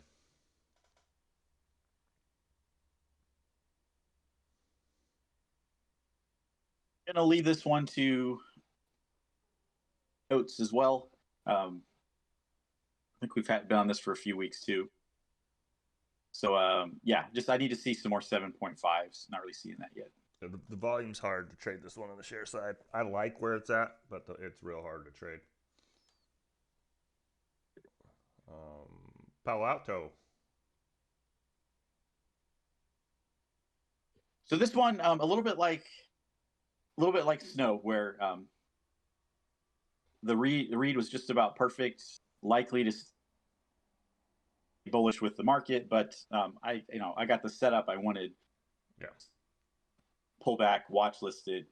I'm gonna leave this one to notes as well. I think we've been on this for a few weeks too. So yeah, just I need to see some more 7.5s. Not really seeing that yet. The volume's hard to trade this one on the share side. I like where it's at, but it's real hard to trade. Palo Alto. So this one, a little bit like Snow, where the read was just about perfect, likely to be bullish with the market, but I got the setup I wanted. Yeah. Pull back, watch listed,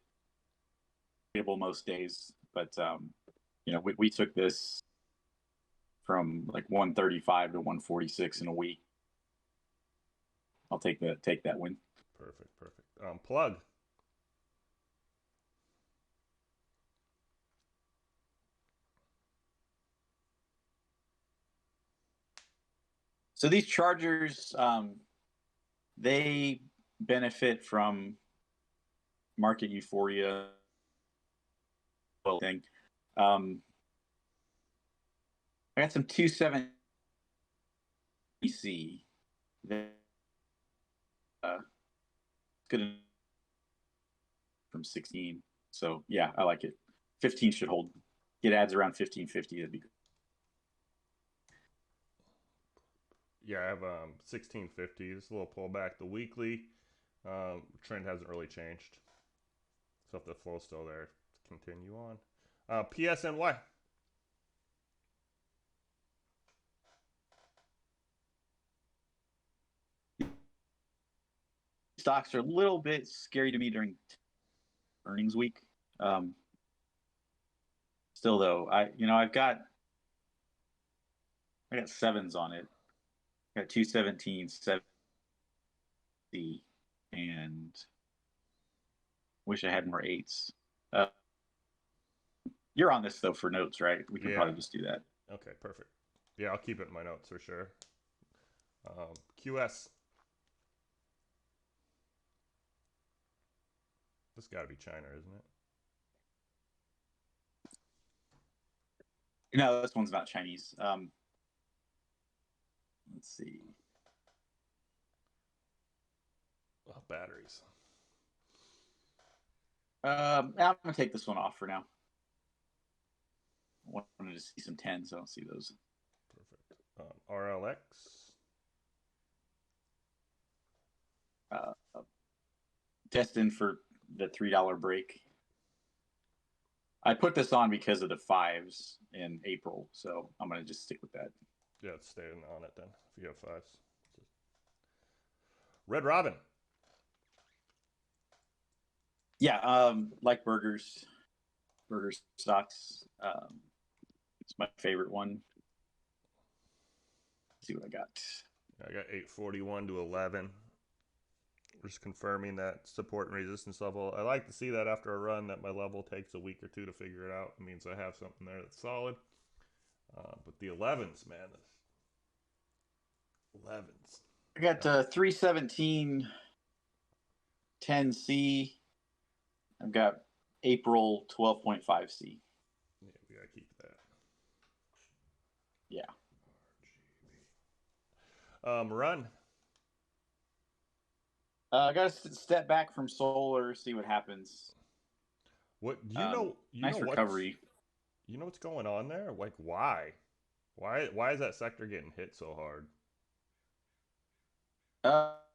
most days, but we took this from like 135 to 146 in a week. I'll take that win. Perfect. Plug. So these chargers, they benefit from market euphoria thing. I got some 270 C. Good from 16. So yeah, I like it. 15 should hold. Get ads around 1550. That'd be good. Yeah, I have 1650. This little pullback. The weekly trend hasn't really changed. So if the flow's still there, continue on. PSNY. Stocks are a little bit scary to me during earnings week. Still though, I've got sevens on it. I got 217, 70, and wish I had more eights. You're on this though for notes, right? We can probably just do that. Okay, perfect. Yeah, I'll keep it in my notes for sure. QS. This got to be China, isn't it? No, this one's not Chinese. Let's see. Oh, batteries. I'm gonna take this one off for now. I wanted to see some 10s. I don't see those. Perfect. RLX. Destined for the $3 break. I put this on because of the 5s in April, so I'm gonna just stick with that. Yeah, it's staying on it then. If you have 5s. Red Robin. Yeah, like burgers. burger stocks. It's my favorite one. Let's see what I got. I got 841 to 11. Just confirming that support and resistance level. I like to see that after a run that my level takes a week or two to figure it out. It means I have something there that's solid. But the 11s, man. 11s. I got 317 10C. I've got April 12.5C. Yeah, we gotta keep that. Yeah. Run. I got to step back from solar, see what happens. What you know? You nice know recovery. You know what's going on there? Like, why? Why is that sector getting hit so hard?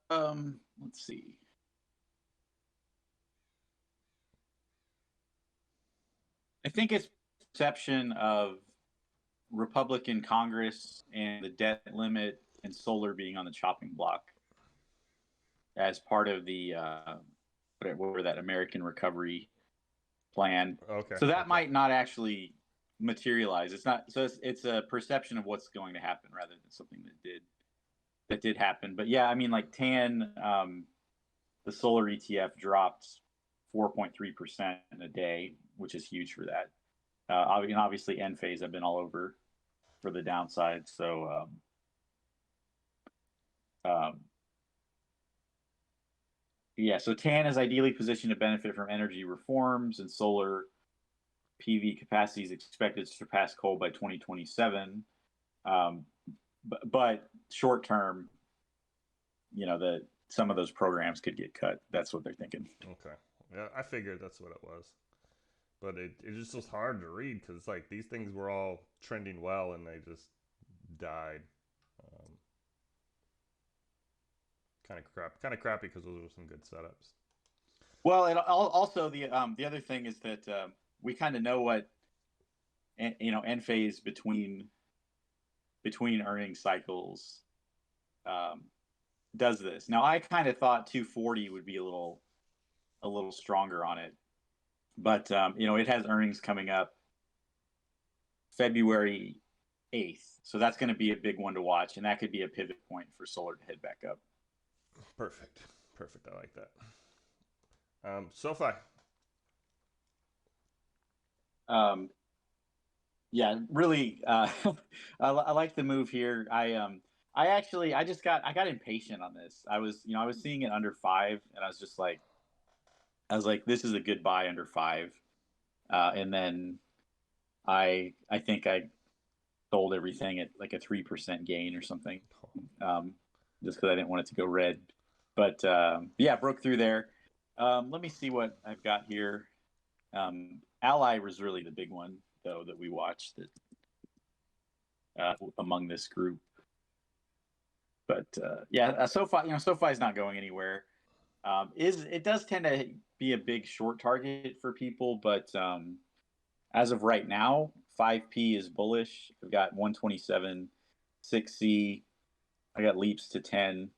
Let's see. I think it's perception of Republican Congress and the debt limit and solar being on the chopping block as part of the whatever that American Recovery Plan. Okay. So that might not actually materialize. It's not. So it's a perception of what's going to happen rather than something that did happen. But yeah, I mean, like TAN, the solar ETF dropped 4.3% in a day, which is huge for that. And obviously, Enphase have been all over for the downside. So, yeah, so TAN is ideally positioned to benefit from energy reforms, and solar PV capacity is expected to surpass coal by 2027. But short term, some of those programs could get cut. That's what they're thinking. Okay. Yeah, I figured that's what it was. But it just was hard to read because like these things were all trending well and they just died. Kind of crappy because those were some good setups. Well, it also the other thing is that we kind of know what Enphase between earnings cycles does this. Now, I kind of thought 240 would be a little stronger on it, but it has earnings coming up February 8th, so that's going to be a big one to watch, and that could be a pivot point for solar to head back up. Perfect. I like that. SoFi. Yeah, really. I like the move here. I got impatient on this. I was seeing it under 5, and I was like, this is a good buy under 5. And then I think I sold everything at like a 3% gain or something, just because I didn't want it to go red. But yeah, broke through there. Let me see what I've got here. Ally was really the big one, though, that we watched among this group. But yeah, SoFi is not going anywhere. It does tend to be a big short target for people, but as of right now, 5P is bullish. I've got 127 6C. I got leaps to 10.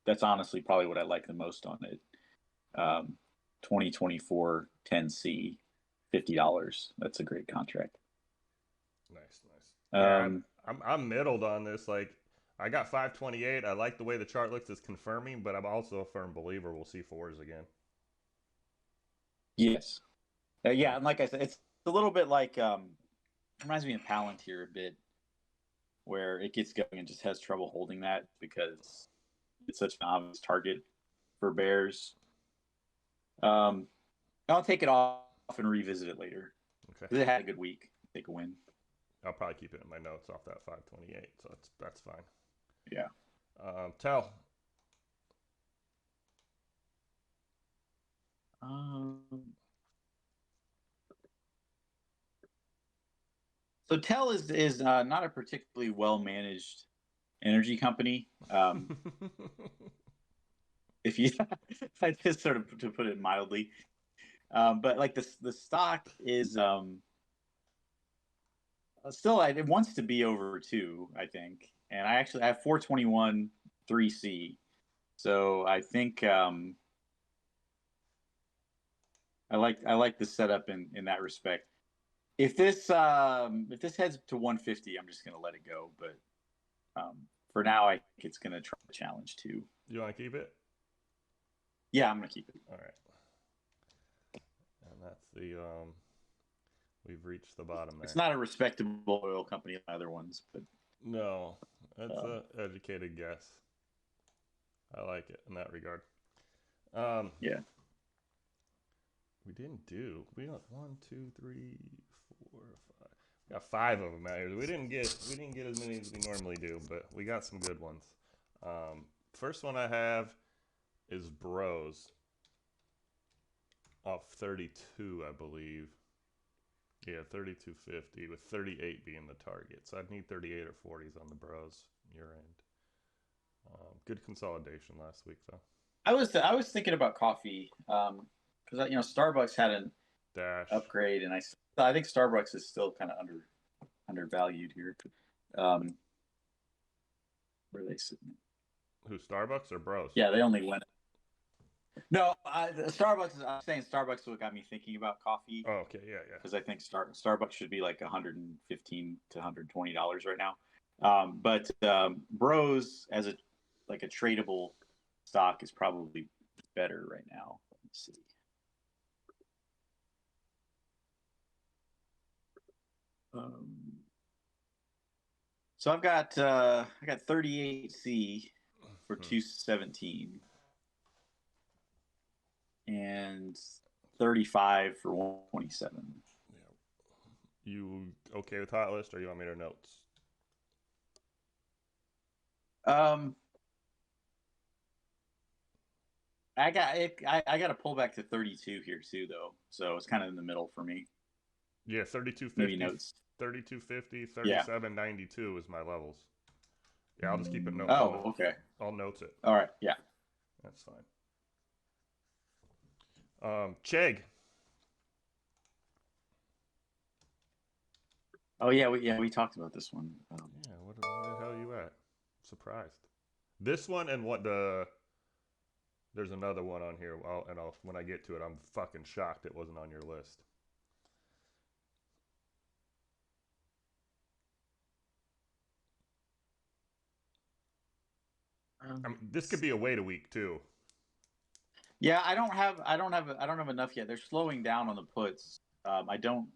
That's honestly probably what I like the most on it. 2024 10C, $50. That's a great contract. Nice. Yeah, I'm middled on this. Like, I got 528. I like the way the chart looks. It's confirming, but I'm also a firm believer we'll see 4s again. Yes. Yeah, and like I said, it's a little bit like reminds me of Palantir a bit, where it gets going and just has trouble holding that because it's such an obvious target for bears. I'll take it off and revisit it later. Okay. It had a good week. Take a win. I'll probably keep it in my notes off that 528, so that's fine. Yeah. TEL. So TEL is not a particularly well managed energy company. If you, I just sort of to put it mildly, but like the stock is still it wants to be over 2, I think, and I have 421 3C, so I think I like the setup in that respect. If this heads to 150, I'm just gonna let it go. But for now, I think it's gonna try to challenge 2. You want to keep it? Yeah, I'm gonna keep it. All right. And that's the we've reached the bottom there. It's not a respectable oil company like other ones, but no, that's an educated guess. I like it in that regard. Yeah. We didn't do. We got 1, 2, 3, 4, 5. We got 5 of them out here. We didn't get as many as we normally do, but we got some good ones. First one I have is Bros off 32, I believe. Yeah, 32.50 with 38 being the target. So I'd need 38 or 40s on the Bros. Your end. Good consolidation last week though. I was thinking about coffee because Starbucks had an Dash upgrade, and I think Starbucks is still kind of undervalued here. Where are they sitting? Who, Starbucks or Bros? Yeah, they only went. No, Starbucks. I'm saying Starbucks is what got me thinking about coffee. Oh, okay, yeah. Because I think Starbucks should be like $115 to $120 right now. But Bros as a tradable stock is probably better right now. Let's see. So I got 38C for 217 and 35 for 127. Yeah. You okay with hot list, or you want me to notes? I got to pull back to 32 here too, though. So it's kind of in the middle for me. Yeah, 32.50. Maybe notes. 32.50, 37.92 is my levels. Yeah, I'll just keep it notes. Oh, okay. I'll notes it. All right, yeah. That's fine. Chegg. Oh yeah, we talked about this one. Yeah, where the hell are you at? Surprised. This one and what the. There's another one on here. When I get to it, I'm fucking shocked it wasn't on your list. This could be a wait a week too. Yeah, I don't have enough yet. They're slowing down on the puts. I don't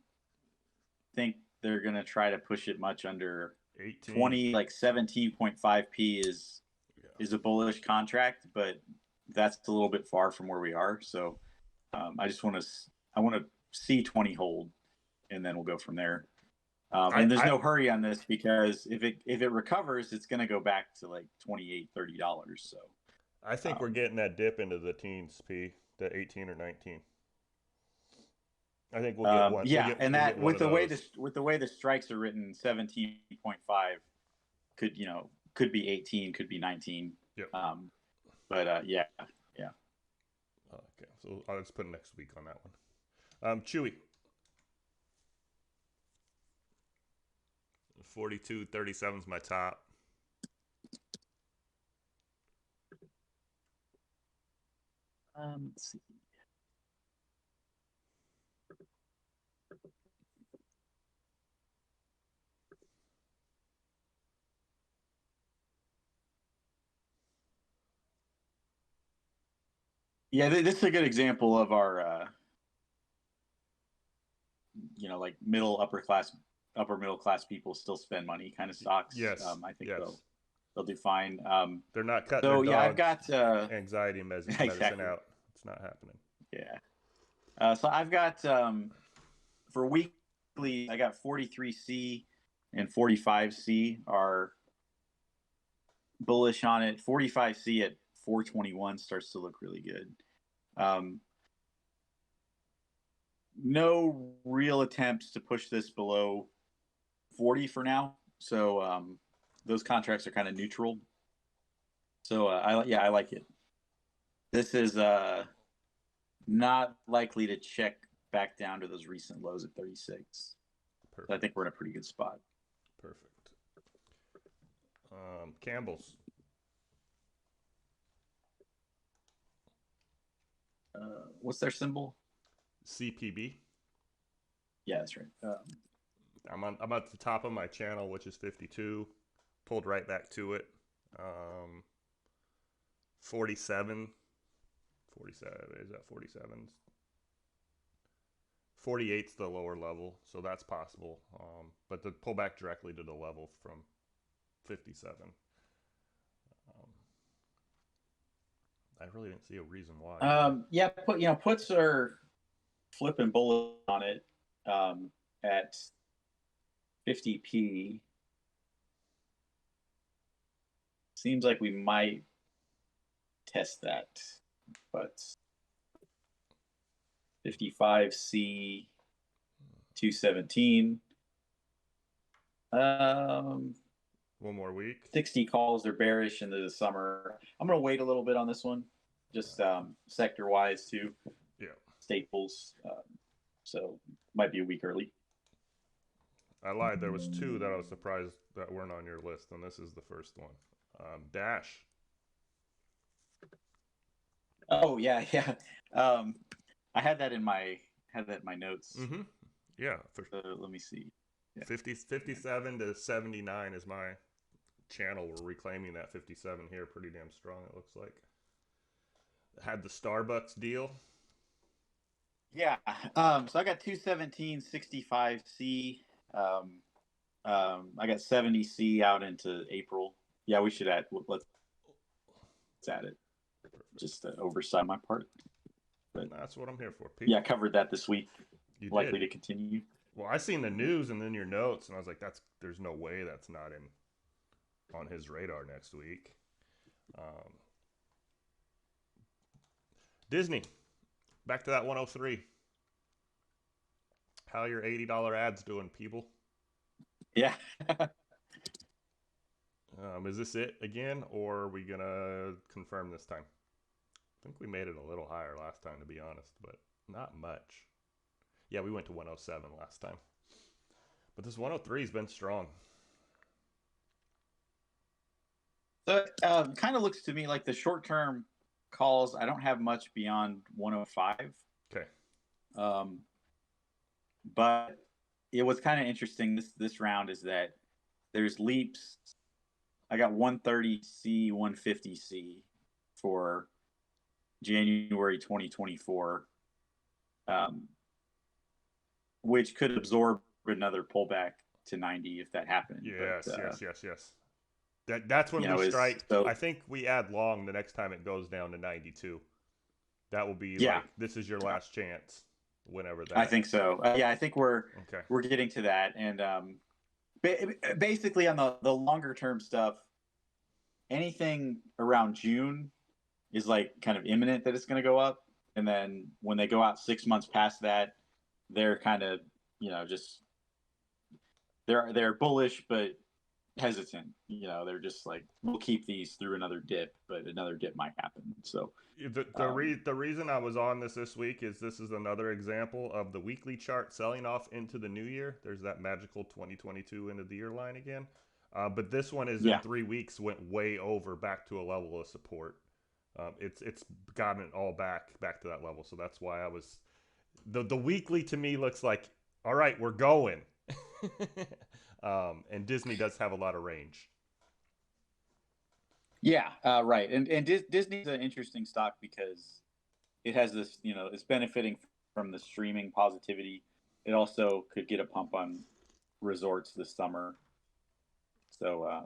think they're gonna try to push it much under 18. 20. Like 17.5p is a bullish contract, but that's a little bit far from where we are. So I want to see 20 hold, and then we'll go from there. And there's no hurry on this because if it recovers, it's going to go back to like $28, $30. So I think we're getting that dip into the teens, the 18 or 19. I think we'll get one. Yeah, and that with the way the strikes are written, 17.5 could be 18, could be 19. Yep. Yeah. Okay, so let's put next week on that one. Chewy. 42.37 is my top. Let's see. Yeah, this is a good example of our, like upper middle class people still spend money kind of stocks. Yes. I think they'll do fine. They're not cutting their dogs. I've got anxiety medicine out. It's not happening. Yeah. So I've got for weekly, I got 43C and 45C are bullish on it. 45C at 421 starts to look really good. No real attempts to push this below 40 for now. So those contracts are kind of neutral. So I like it. This is not likely to check back down to those recent lows at 36. Perfect. So I think we're in a pretty good spot. Perfect. Campbell's. What's their symbol? CPB. Yeah, that's right. I'm at the top of my channel, which is 52. Pulled right back to it. 47. 47. Is that 47? 48's the lower level, so that's possible. But to pull back directly to the level from 57. I really didn't see a reason why. Yeah, puts are flipping bullet on it at 50p. Seems like we might test that, but 55C 217. One more week. 60 calls are bearish into the summer. I'm going to wait a little bit on this one, just sector wise too. Yeah. Staples. So might be a week early. I lied. There was two that I was surprised that weren't on your list, and this is the first one. Dash. Oh yeah. I had that in my notes. Mm-hmm. Yeah. For let me see. Yeah. 57 to 79 is my channel. We're reclaiming that 57 here pretty damn strong, it looks like. Had the Starbucks deal. Yeah. So I got 217 65C. I got 70C out into April. Yeah, we should let's add it. Just an oversight on my part. But that's what I'm here for. People. Yeah, I covered that this week. You likely did. To continue. Well, I seen the news and then your notes, and I was like, there's no way that's not on his radar next week. Disney, back to that 103. How are your $80 ads doing, people? Yeah. Is this it again, or are we gonna confirm this time? I think we made it a little higher last time, to be honest, but not much. Yeah, we went to 107 last time. But this 103 has been strong. So kind of looks to me like the short-term calls, I don't have much beyond 105. Okay. But it was kind of interesting this round is that there's leaps. I got 130C, 150C for January 2024. Which could absorb another pullback to 90 if that happened. Yes. That's when we strike. So, I think we add long the next time it goes down to 92. That will be like, this is your last chance whenever that. I think so. I think we're getting to that. And basically on the longer term stuff, anything around June is like kind of imminent that it's going to go up. And then when they go out 6 months past that, they're kind of, just they're bullish but hesitant. They're just like, we'll keep these through another dip, but another dip might happen. So the reason I was on this week is this is another example of the weekly chart selling off into the new year. There's that magical 2022 end of the year line again. But this one is in 3 weeks went way over back to a level of support. It's gotten it all back to that level. So that's why I was. The weekly to me looks like, all right, we're going. And Disney does have a lot of range. Yeah, right. And Disney's an interesting stock because it has this, it's benefiting from the streaming positivity. It also could get a pump on resorts this summer. So,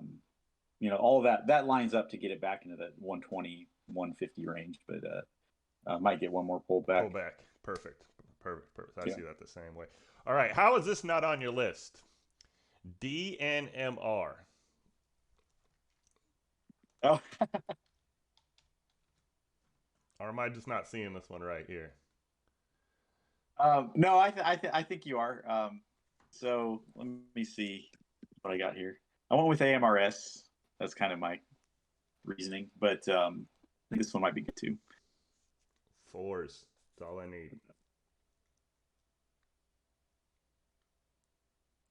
all of that lines up to get it back into that 120, 150 range, but might get one more pullback. Perfect. I see that the same way. All right. How is this not on your list? DNMR. Oh. Or am I just not seeing this one right here? No, I think you are. So let me see what I got here. I went with AMRS. That's kind of my reasoning, but I think this one might be good too. 4s. That's all I need.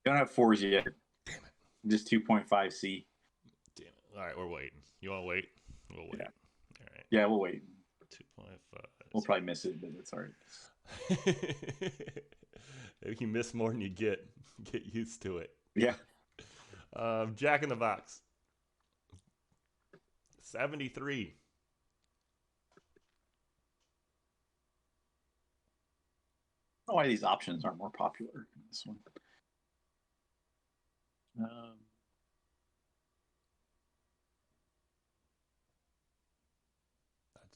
Don't have 4s yet. Damn it. Just 2.5C. Damn it. All right, we're waiting. You want to wait? We'll wait. Yeah. All right. Yeah, we'll wait. 2.5. We'll probably miss it, but it's all right. If you miss more than you get used to it. Yeah. Jack in the Box. 73. I don't know why these options aren't more popular in this one.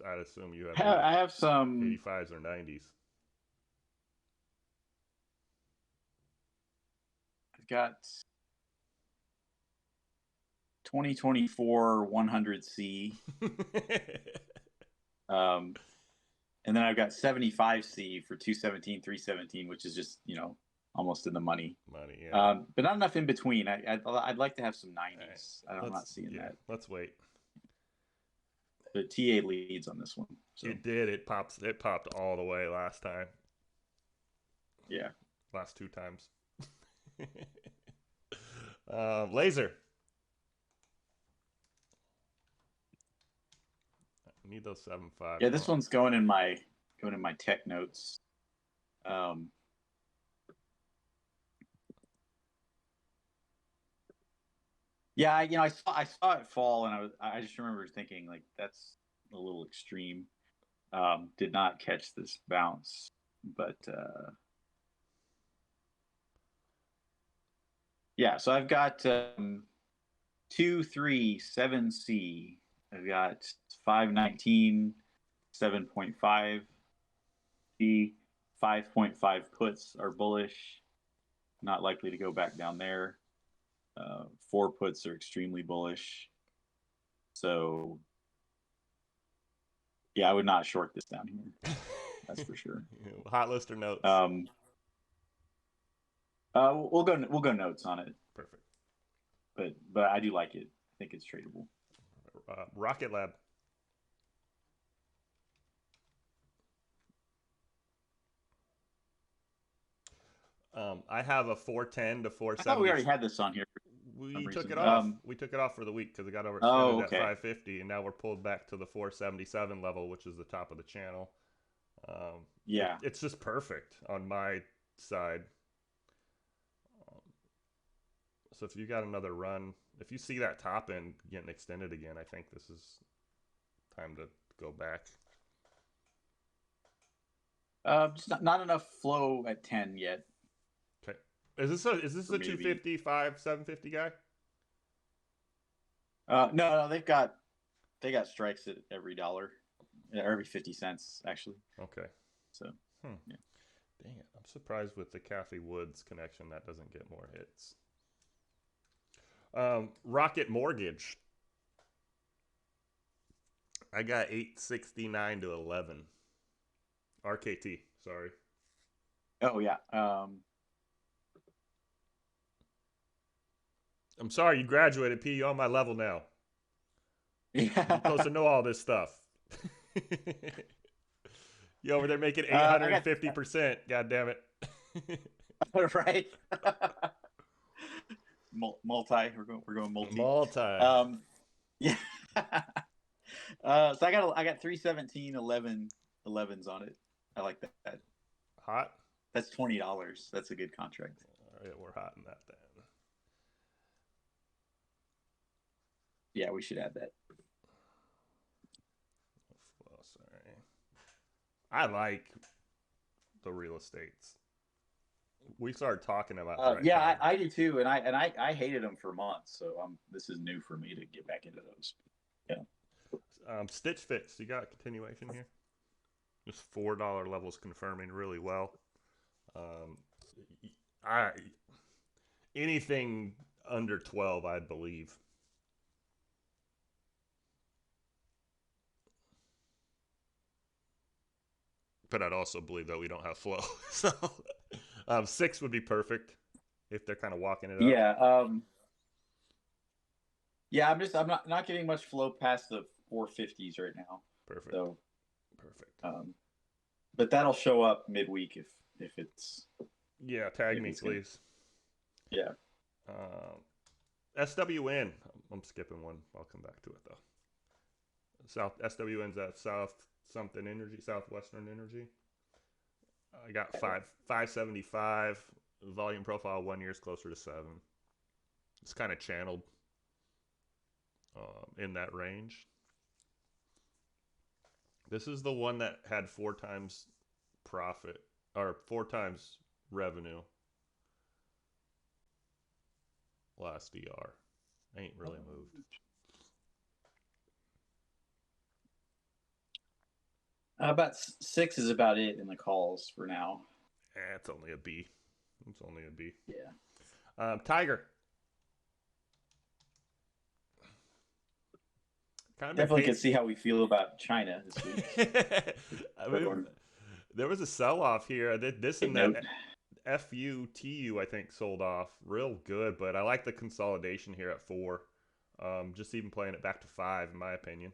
I'd assume you have I have some 85s or 90s. I've got 2024 100C. And then I've got 75C for 217, 317, which is just, almost in the money. Yeah. But not enough in between. I'd like to have some 90s. Right. I'm not seeing that. Let's wait. The TA leads on this one. So. It did. It popped all the way last time. Yeah. Last 2 times. Laser. I need those 7.5. Yeah, this one's going in my tech notes. Yeah, I saw it fall, and I just remember thinking like that's a little extreme. Did not catch this bounce, but yeah. So I've got 237C. I've got 519, 7.5. The 5.5 puts are bullish, not likely to go back down there. 4 puts are extremely bullish. So, yeah, I would not short this down here. That's for sure. Hot list or notes? We'll go notes on it. Perfect. But I do like it. I think it's tradable. Rocket Lab. I have a 410 to 470. I thought we already had this on here. We took it off. We took it off for the week because it got overextended at 550, and now we're pulled back to the 477 level, which is the top of the channel. Yeah, it's just perfect on my side. So if you got another run, if you see that top end getting extended again, I think this is time to go back. Just not enough flow at 10 yet. Okay, is this a 255, 750 guy? No, they got strikes at every dollar, or every 50 cents actually. Okay. So. Yeah. Dang it! I'm surprised with the Cathie Woods connection that doesn't get more hits. Rocket Mortgage. I got 869 to 11. RKT, sorry. Oh yeah. I'm sorry, you graduated, P. You're on my level now. Yeah. You're supposed to know all this stuff. You over there making 850%. God damn it. Right. Multi. We're going multi. Yeah. So I got 317 11s on it. I like that. Hot? That's $20. That's a good contract. All right, we're hot in that then. Yeah, we should add that. Well, sorry. I like the real estates. We started talking about yeah, I do too, and I hated them for months, so this is new for me to get back into those. Yeah. Stitch Fix, you got a continuation here? Just $4 levels confirming really well. Anything under 12, I'd believe. But I'd also believe that we don't have flow. So 6 would be perfect if they're kind of walking it up. Yeah. Yeah, I'm not getting much flow past the 450s right now. Perfect. So perfect. But that'll show up midweek if it's. Yeah, tag me, please. Yeah. SWN. I'm skipping one. I'll come back to it though. SWN's at Southwestern Energy. I got 575. Volume profile 1 year is closer to 7. It's kind of channeled in that range. This is the one that had 4 times profit or 4 times revenue last DR. Ain't really moved. About 6 is about it in the calls for now. It's only a B. It's only a B. Yeah. Tiger. Kind of Definitely can see how we feel about China this week. I mean, there was a sell-off here. This and that FUTU, I think, sold off real good, but I like the consolidation here at 4. Just even playing it back to 5, in my opinion.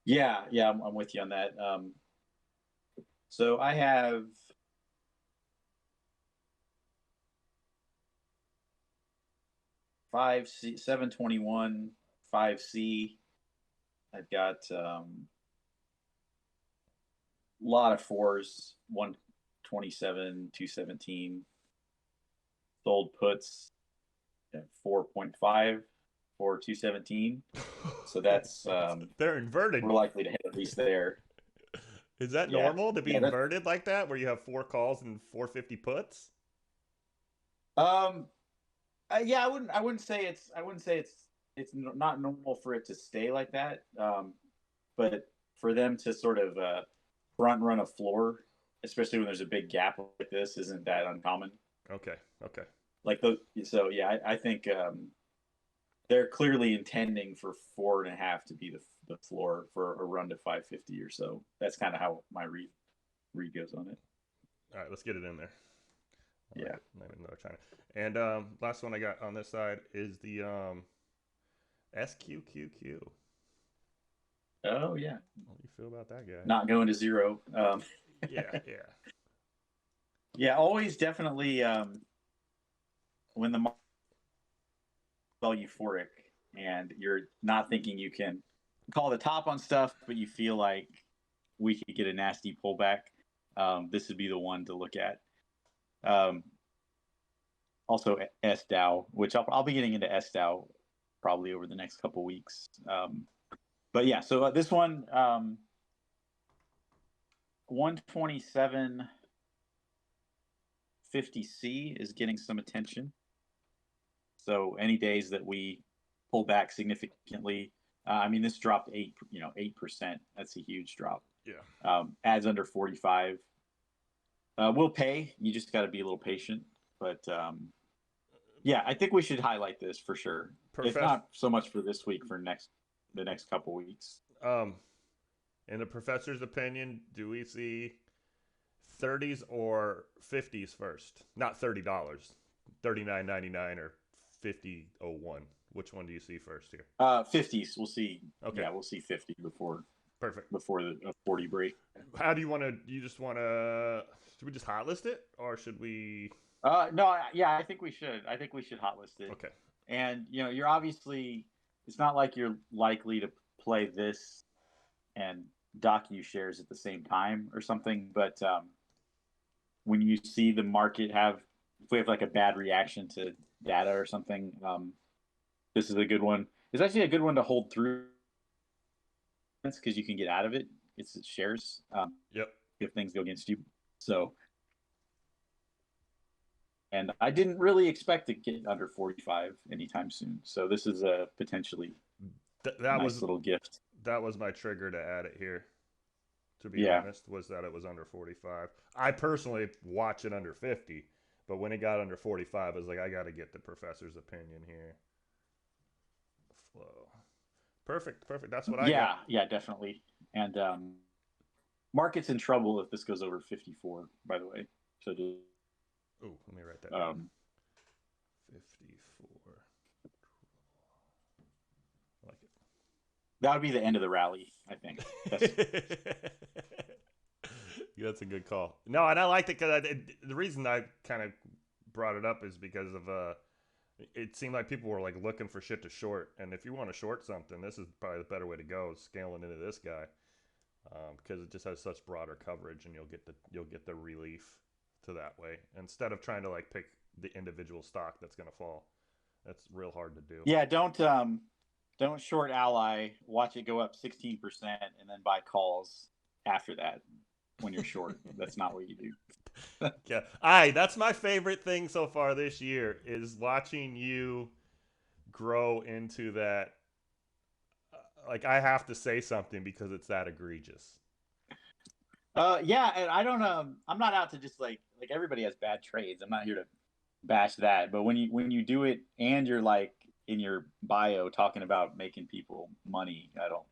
Yeah, I'm with you on that. So I have 5C, 721, 5C. I've got a lot of 4s, 127, 217. Sold puts at 4.5 for 217. So that's they're inverted. We're likely to hit at least there. Is that normal to be inverted like that, where you have 4 calls and 450 puts? Yeah, I wouldn't say it's not normal for it to stay like that. But for them to sort of front run a floor, especially when there's a big gap like this, isn't that uncommon. Okay. I think they're clearly intending for 4.5 to be the floor for a run to 550 or so. That's kind of how my read goes on it. All right, let's get it in there. Yeah. Another China. And last one I got on this side is the SQQQ. Oh yeah. What do you feel about that guy? Not going to 0. Yeah. Yeah, always definitely when the market is euphoric and you're not thinking you can call the top on stuff, but you feel like we could get a nasty pullback. This would be the one to look at. Also SDAO, which I'll be getting into SDAO probably over the next couple weeks. But yeah, so this one, 127.50C is getting some attention. So any days that we pull back significantly, this dropped 8%. That's a huge drop. Yeah. Adds under 45. We'll pay. You just got to be a little patient. But yeah, I think we should highlight this for sure. If not so much for this week, for the next couple weeks. In the professor's opinion, do we see 30s or 50s first? Not $30, $39.99 or $50.01. Which one do you see first here? 50s. We'll see. Okay. Yeah, we'll see 50 before. Perfect. Before the 40 break. How do you want to? You just want to? Should we just hot list it, or should we? No. Yeah, I think we should. I think we should hot list it. Okay. And you're obviously. It's not like you're likely to play this and docu shares at the same time or something. But when you see the market if we have like a bad reaction to data or something, this is a good one. It's actually a good one to hold through because you can get out of it. It's shares. Yep. If things go against you. So, and I didn't really expect to get under 45 anytime soon. So this is a potentially nice little gift. That was my trigger to add it here. To be honest, was that it was under 45. I personally watch it under 50, but when it got under 45, I was like, I got to get the professor's opinion here. Flow. Perfect. That's what I got. Yeah, definitely. And market's in trouble if this goes over 54, by the way. So let me write that down. 54. I like it. That would be the end of the rally, I think. That's a good call. No, and I liked it because the reason I kind of brought it up is because of it seemed like people were like looking for shit to short, and if you want to short something, this is probably the better way to go, scaling into this guy. because it just has such broader coverage, and you'll get the relief to that way instead of trying to like pick the individual stock that's going to fall. That's real hard to do. Yeah, don't short Ally, watch it go up 16% and then buy calls after that when you're short. That's not what you do. Yeah, that's my favorite thing so far this year is watching you grow into that. Like I have to say something because it's that egregious. Yeah, and I don't I'm not out to just like everybody has bad trades. I'm not here to bash that, but when you do it and you're like in your bio talking about making people money, I don't,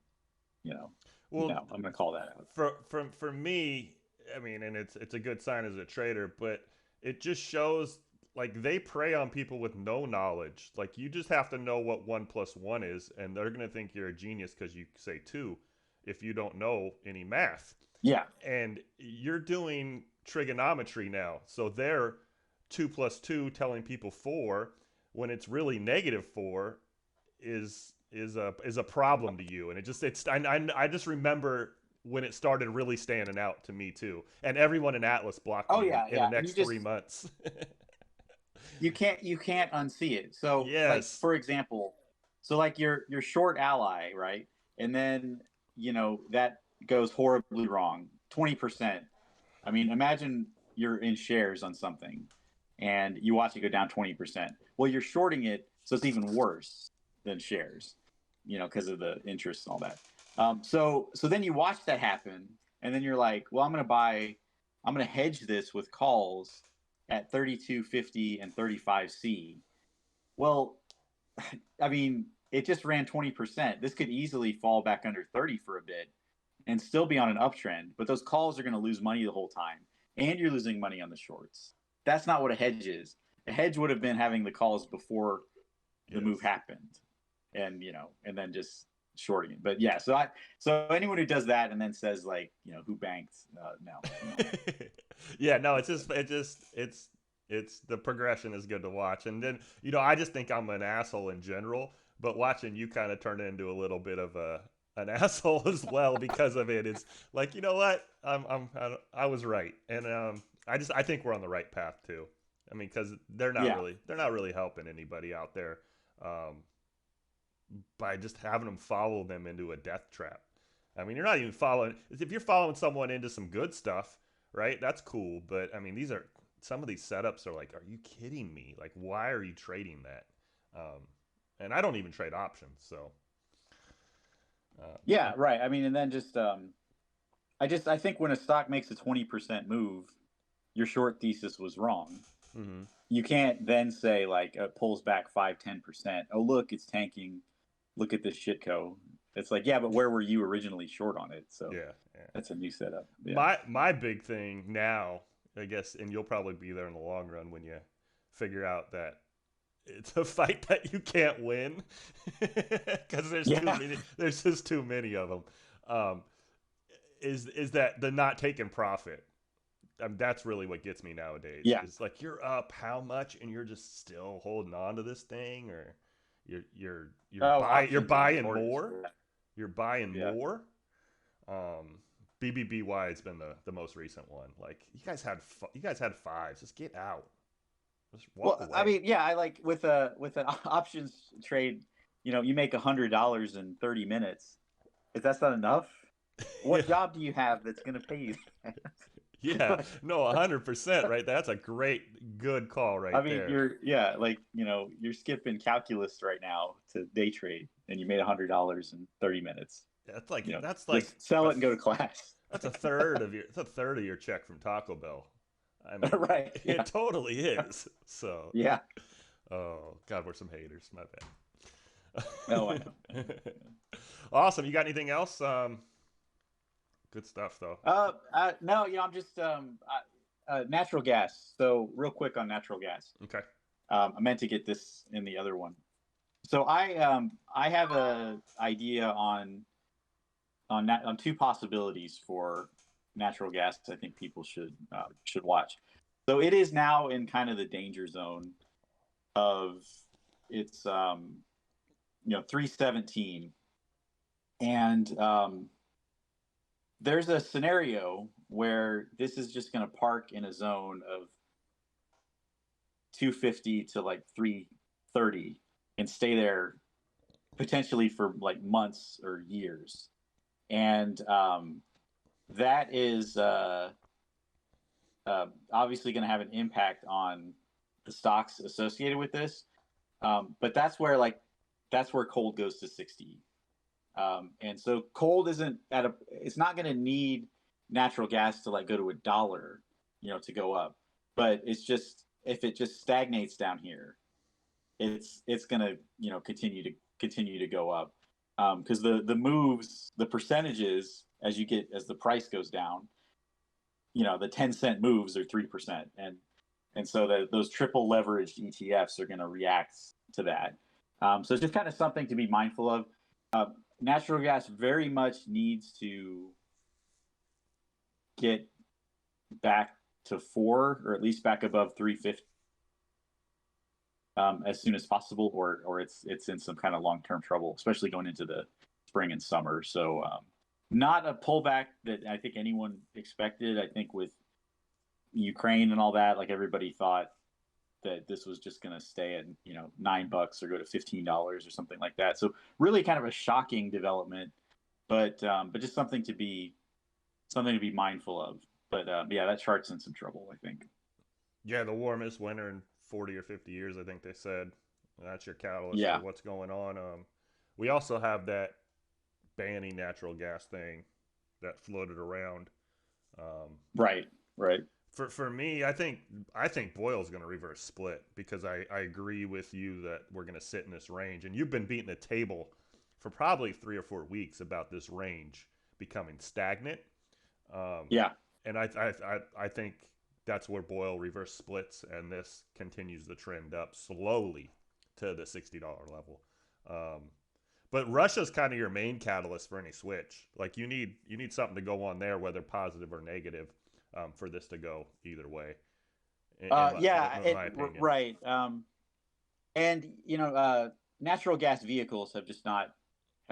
Well, no, I'm gonna call that out. For me, I mean, and it's a good sign as a trader, but it just shows like they prey on people with no knowledge. Like you just have to know what 1 + 1 is, and they're gonna think you're a genius because you say two, if you don't know any math. Yeah, And you're doing trigonometry now, so they're 2 + 2 telling people four when it's really -4 is a problem to you, and I just remember when it started really standing out to me too, and everyone in Atlas blocked oh me yeah, in yeah, the and next 3 months. you can't unsee it. So like Yes. for example, so like you're short Ally, right? And then that goes horribly wrong, 20%. I mean, imagine you're in shares on something and you watch it go down 20%. Well, you're shorting it, so it's even worse than shares, because of the interest and all that. So then you watch that happen, and then you're like, well, I'm gonna hedge this with calls at 32.50 and 35C. Well, I mean, it just ran 20%. This could easily fall back under 30 for a bit and still be on an uptrend, but those calls are going to lose money the whole time, and you're losing money on the shorts. That's not what a hedge is. A hedge would have been having the calls before the move happened, and and then just shorting it. But yeah, so anyone who does that and then says like, who banked? No. Yeah, no, it's the progression is good to watch, and then I just think I'm an asshole in general, but watching you kind of turn into a little bit of an asshole as well because of it. It's like, you know what, I was right, and I think we're on the right path too. I mean, because they're not Yeah. really helping anybody out there by just having them follow them into a death trap. I mean, you're not even following. If you're following someone into some good stuff, right? That's cool. But I mean, some of these setups are like, are you kidding me? Like, why are you trading that? And I don't even trade options, so. Yeah, right. I mean, and then just I think when a stock makes a 20% move, your short thesis was wrong. Mm-hmm. You can't then say like it pulls back 5-10%. Oh, look, it's tanking. Look at this shitco. It's like, yeah, but where were you originally short on it? So Yeah. that's a new setup. Yeah. My big thing now, I guess, and you'll probably be there in the long run when you figure out that it's a fight that you can't win because there's just too many of them. Is that the not taking profit? That's really what gets me nowadays. Yeah. It's like you're up how much and you're just still holding on to this thing, or you're buying more. You're buying more. BBBY has been the most recent one. Like you guys had fives. Just get out. Just walk away. I mean, yeah, I like with an options trade. You make $100 in 30 minutes. If that's not enough, what job do you have that's going to pay you that? Yeah, no, 100%, right? That's a good call right there. You're skipping calculus right now to day trade, and you made $100 in 30 minutes. That's like just sell it and go to class. That's a third of your check from Taco Bell. I mean, right? Yeah. It totally is. So yeah. Oh God, we're some haters. My bad. Oh, I know. Awesome. You got anything else? Good stuff, though. No, I'm just natural gas. So real quick on natural gas. Okay. I meant to get this in the other one. So I have a idea on two possibilities for natural gas. I think people should watch. So it is now in kind of the danger zone of it's 317, and there's a scenario where this is just going to park in a zone of 250 to like 330 and stay there potentially for like months or years. And that is obviously going to have an impact on the stocks associated with this. But that's where cold goes to 60. And so cold it's not going to need natural gas to like go to $1, to go up. But it's just, if it just stagnates down here, it's going to, continue to go up. Because the moves, the percentages as the price goes down, the 10-cent moves are 3%. And so those triple leveraged ETFs are going to react to that. So it's just kind of something to be mindful of. Natural gas very much needs to get back to 4, or at least back above 350 as soon as possible, or it's in some kind of long-term trouble, especially going into the spring and summer. So not a pullback that I think anyone expected. I think with Ukraine and all that, like everybody thought that this was just going to stay at $9 or go to $15 or something like that. So really kind of a shocking development, but just something to be mindful of. But yeah, that chart's in some trouble, I think. Yeah, the warmest winter in 40 or 50 years, I think they said. That's your catalyst Yeah. for what's going on. We also have that banning natural gas thing that floated around. Right. For me, I think Boyle's going to reverse split, because I agree with you that we're going to sit in this range, and you've been beating the table for probably 3 or 4 weeks about this range becoming stagnant. Yeah, and I think that's where Boyle reverse splits, and this continues the trend up slowly to the $60 level. But Russia's kind of your main catalyst for any switch. Like you need something to go on there, whether positive or negative. For this to go either way. In my opinion. Right. And natural gas vehicles have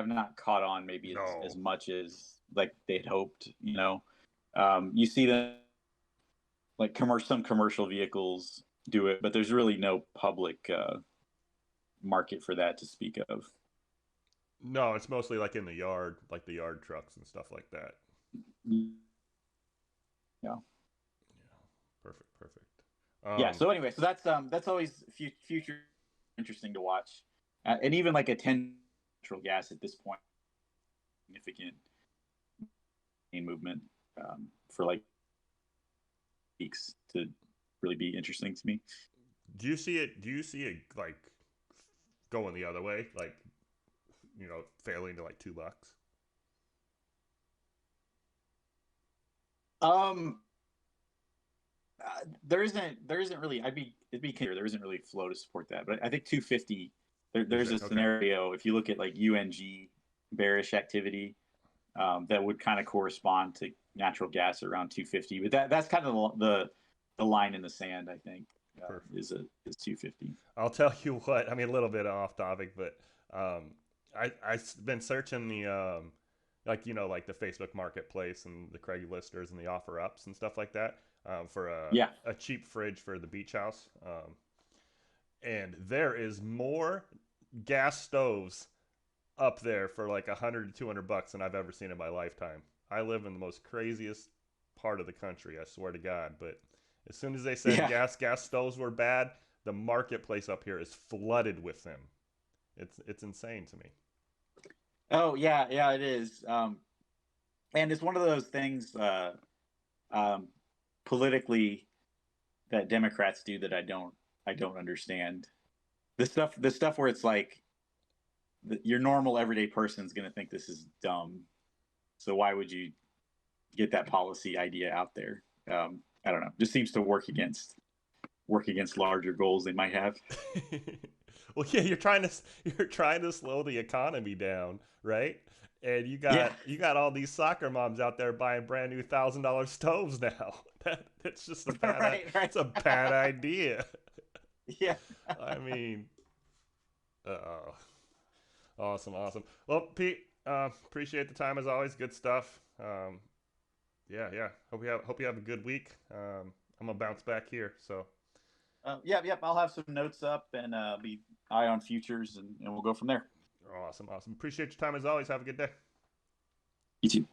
not caught on maybe as much as like they'd hoped. You see that like some commercial vehicles do it, but there's really no public market for that to speak of. No, it's mostly like in the yard, like the yard trucks and stuff like that. Yeah. Perfect. Yeah. So anyway, so that's always future interesting to watch, and even like a 10 natural gas at this point, significant movement for like weeks to really be interesting to me. Do you see it like going the other way, like failing to like $2? There isn't really. It'd be clear there isn't really flow to support that, but I think 250. There's a scenario if you look at like UNG bearish activity that would kind of correspond to natural gas around 250. But that's kind of the line in the sand. I think is 250. I'll tell you what. I mean, a little bit off topic, but I've been searching the like the Facebook Marketplace and the Craigslisters and the OfferUps and stuff like that. For a cheap fridge for the beach house. And there is more gas stoves up there for like $100 to $200 than I've ever seen in my lifetime. I live in the most craziest part of the country, I swear to God. But as soon as they said gas stoves were bad, the marketplace up here is flooded with them. It's insane to me. Oh yeah, it is. And it's one of those things politically that Democrats do that I don't understand. The stuff where it's like your normal everyday person's going to think this is dumb. So why would you get that policy idea out there? I don't know. Just seems to work against larger goals they might have. Well, yeah, you're trying to slow the economy down, right? And you got all these soccer moms out there buying brand new $1,000 stoves now. It's just a bad It's a bad idea. Yeah. I mean, awesome. Well, Pete, appreciate the time as always. Good stuff. Yeah. Hope you have a good week. I'm gonna bounce back here. So Yep. I'll have some notes up and be eye on futures, and we'll go from there. awesome. Appreciate your time as always. Have a good day. You too.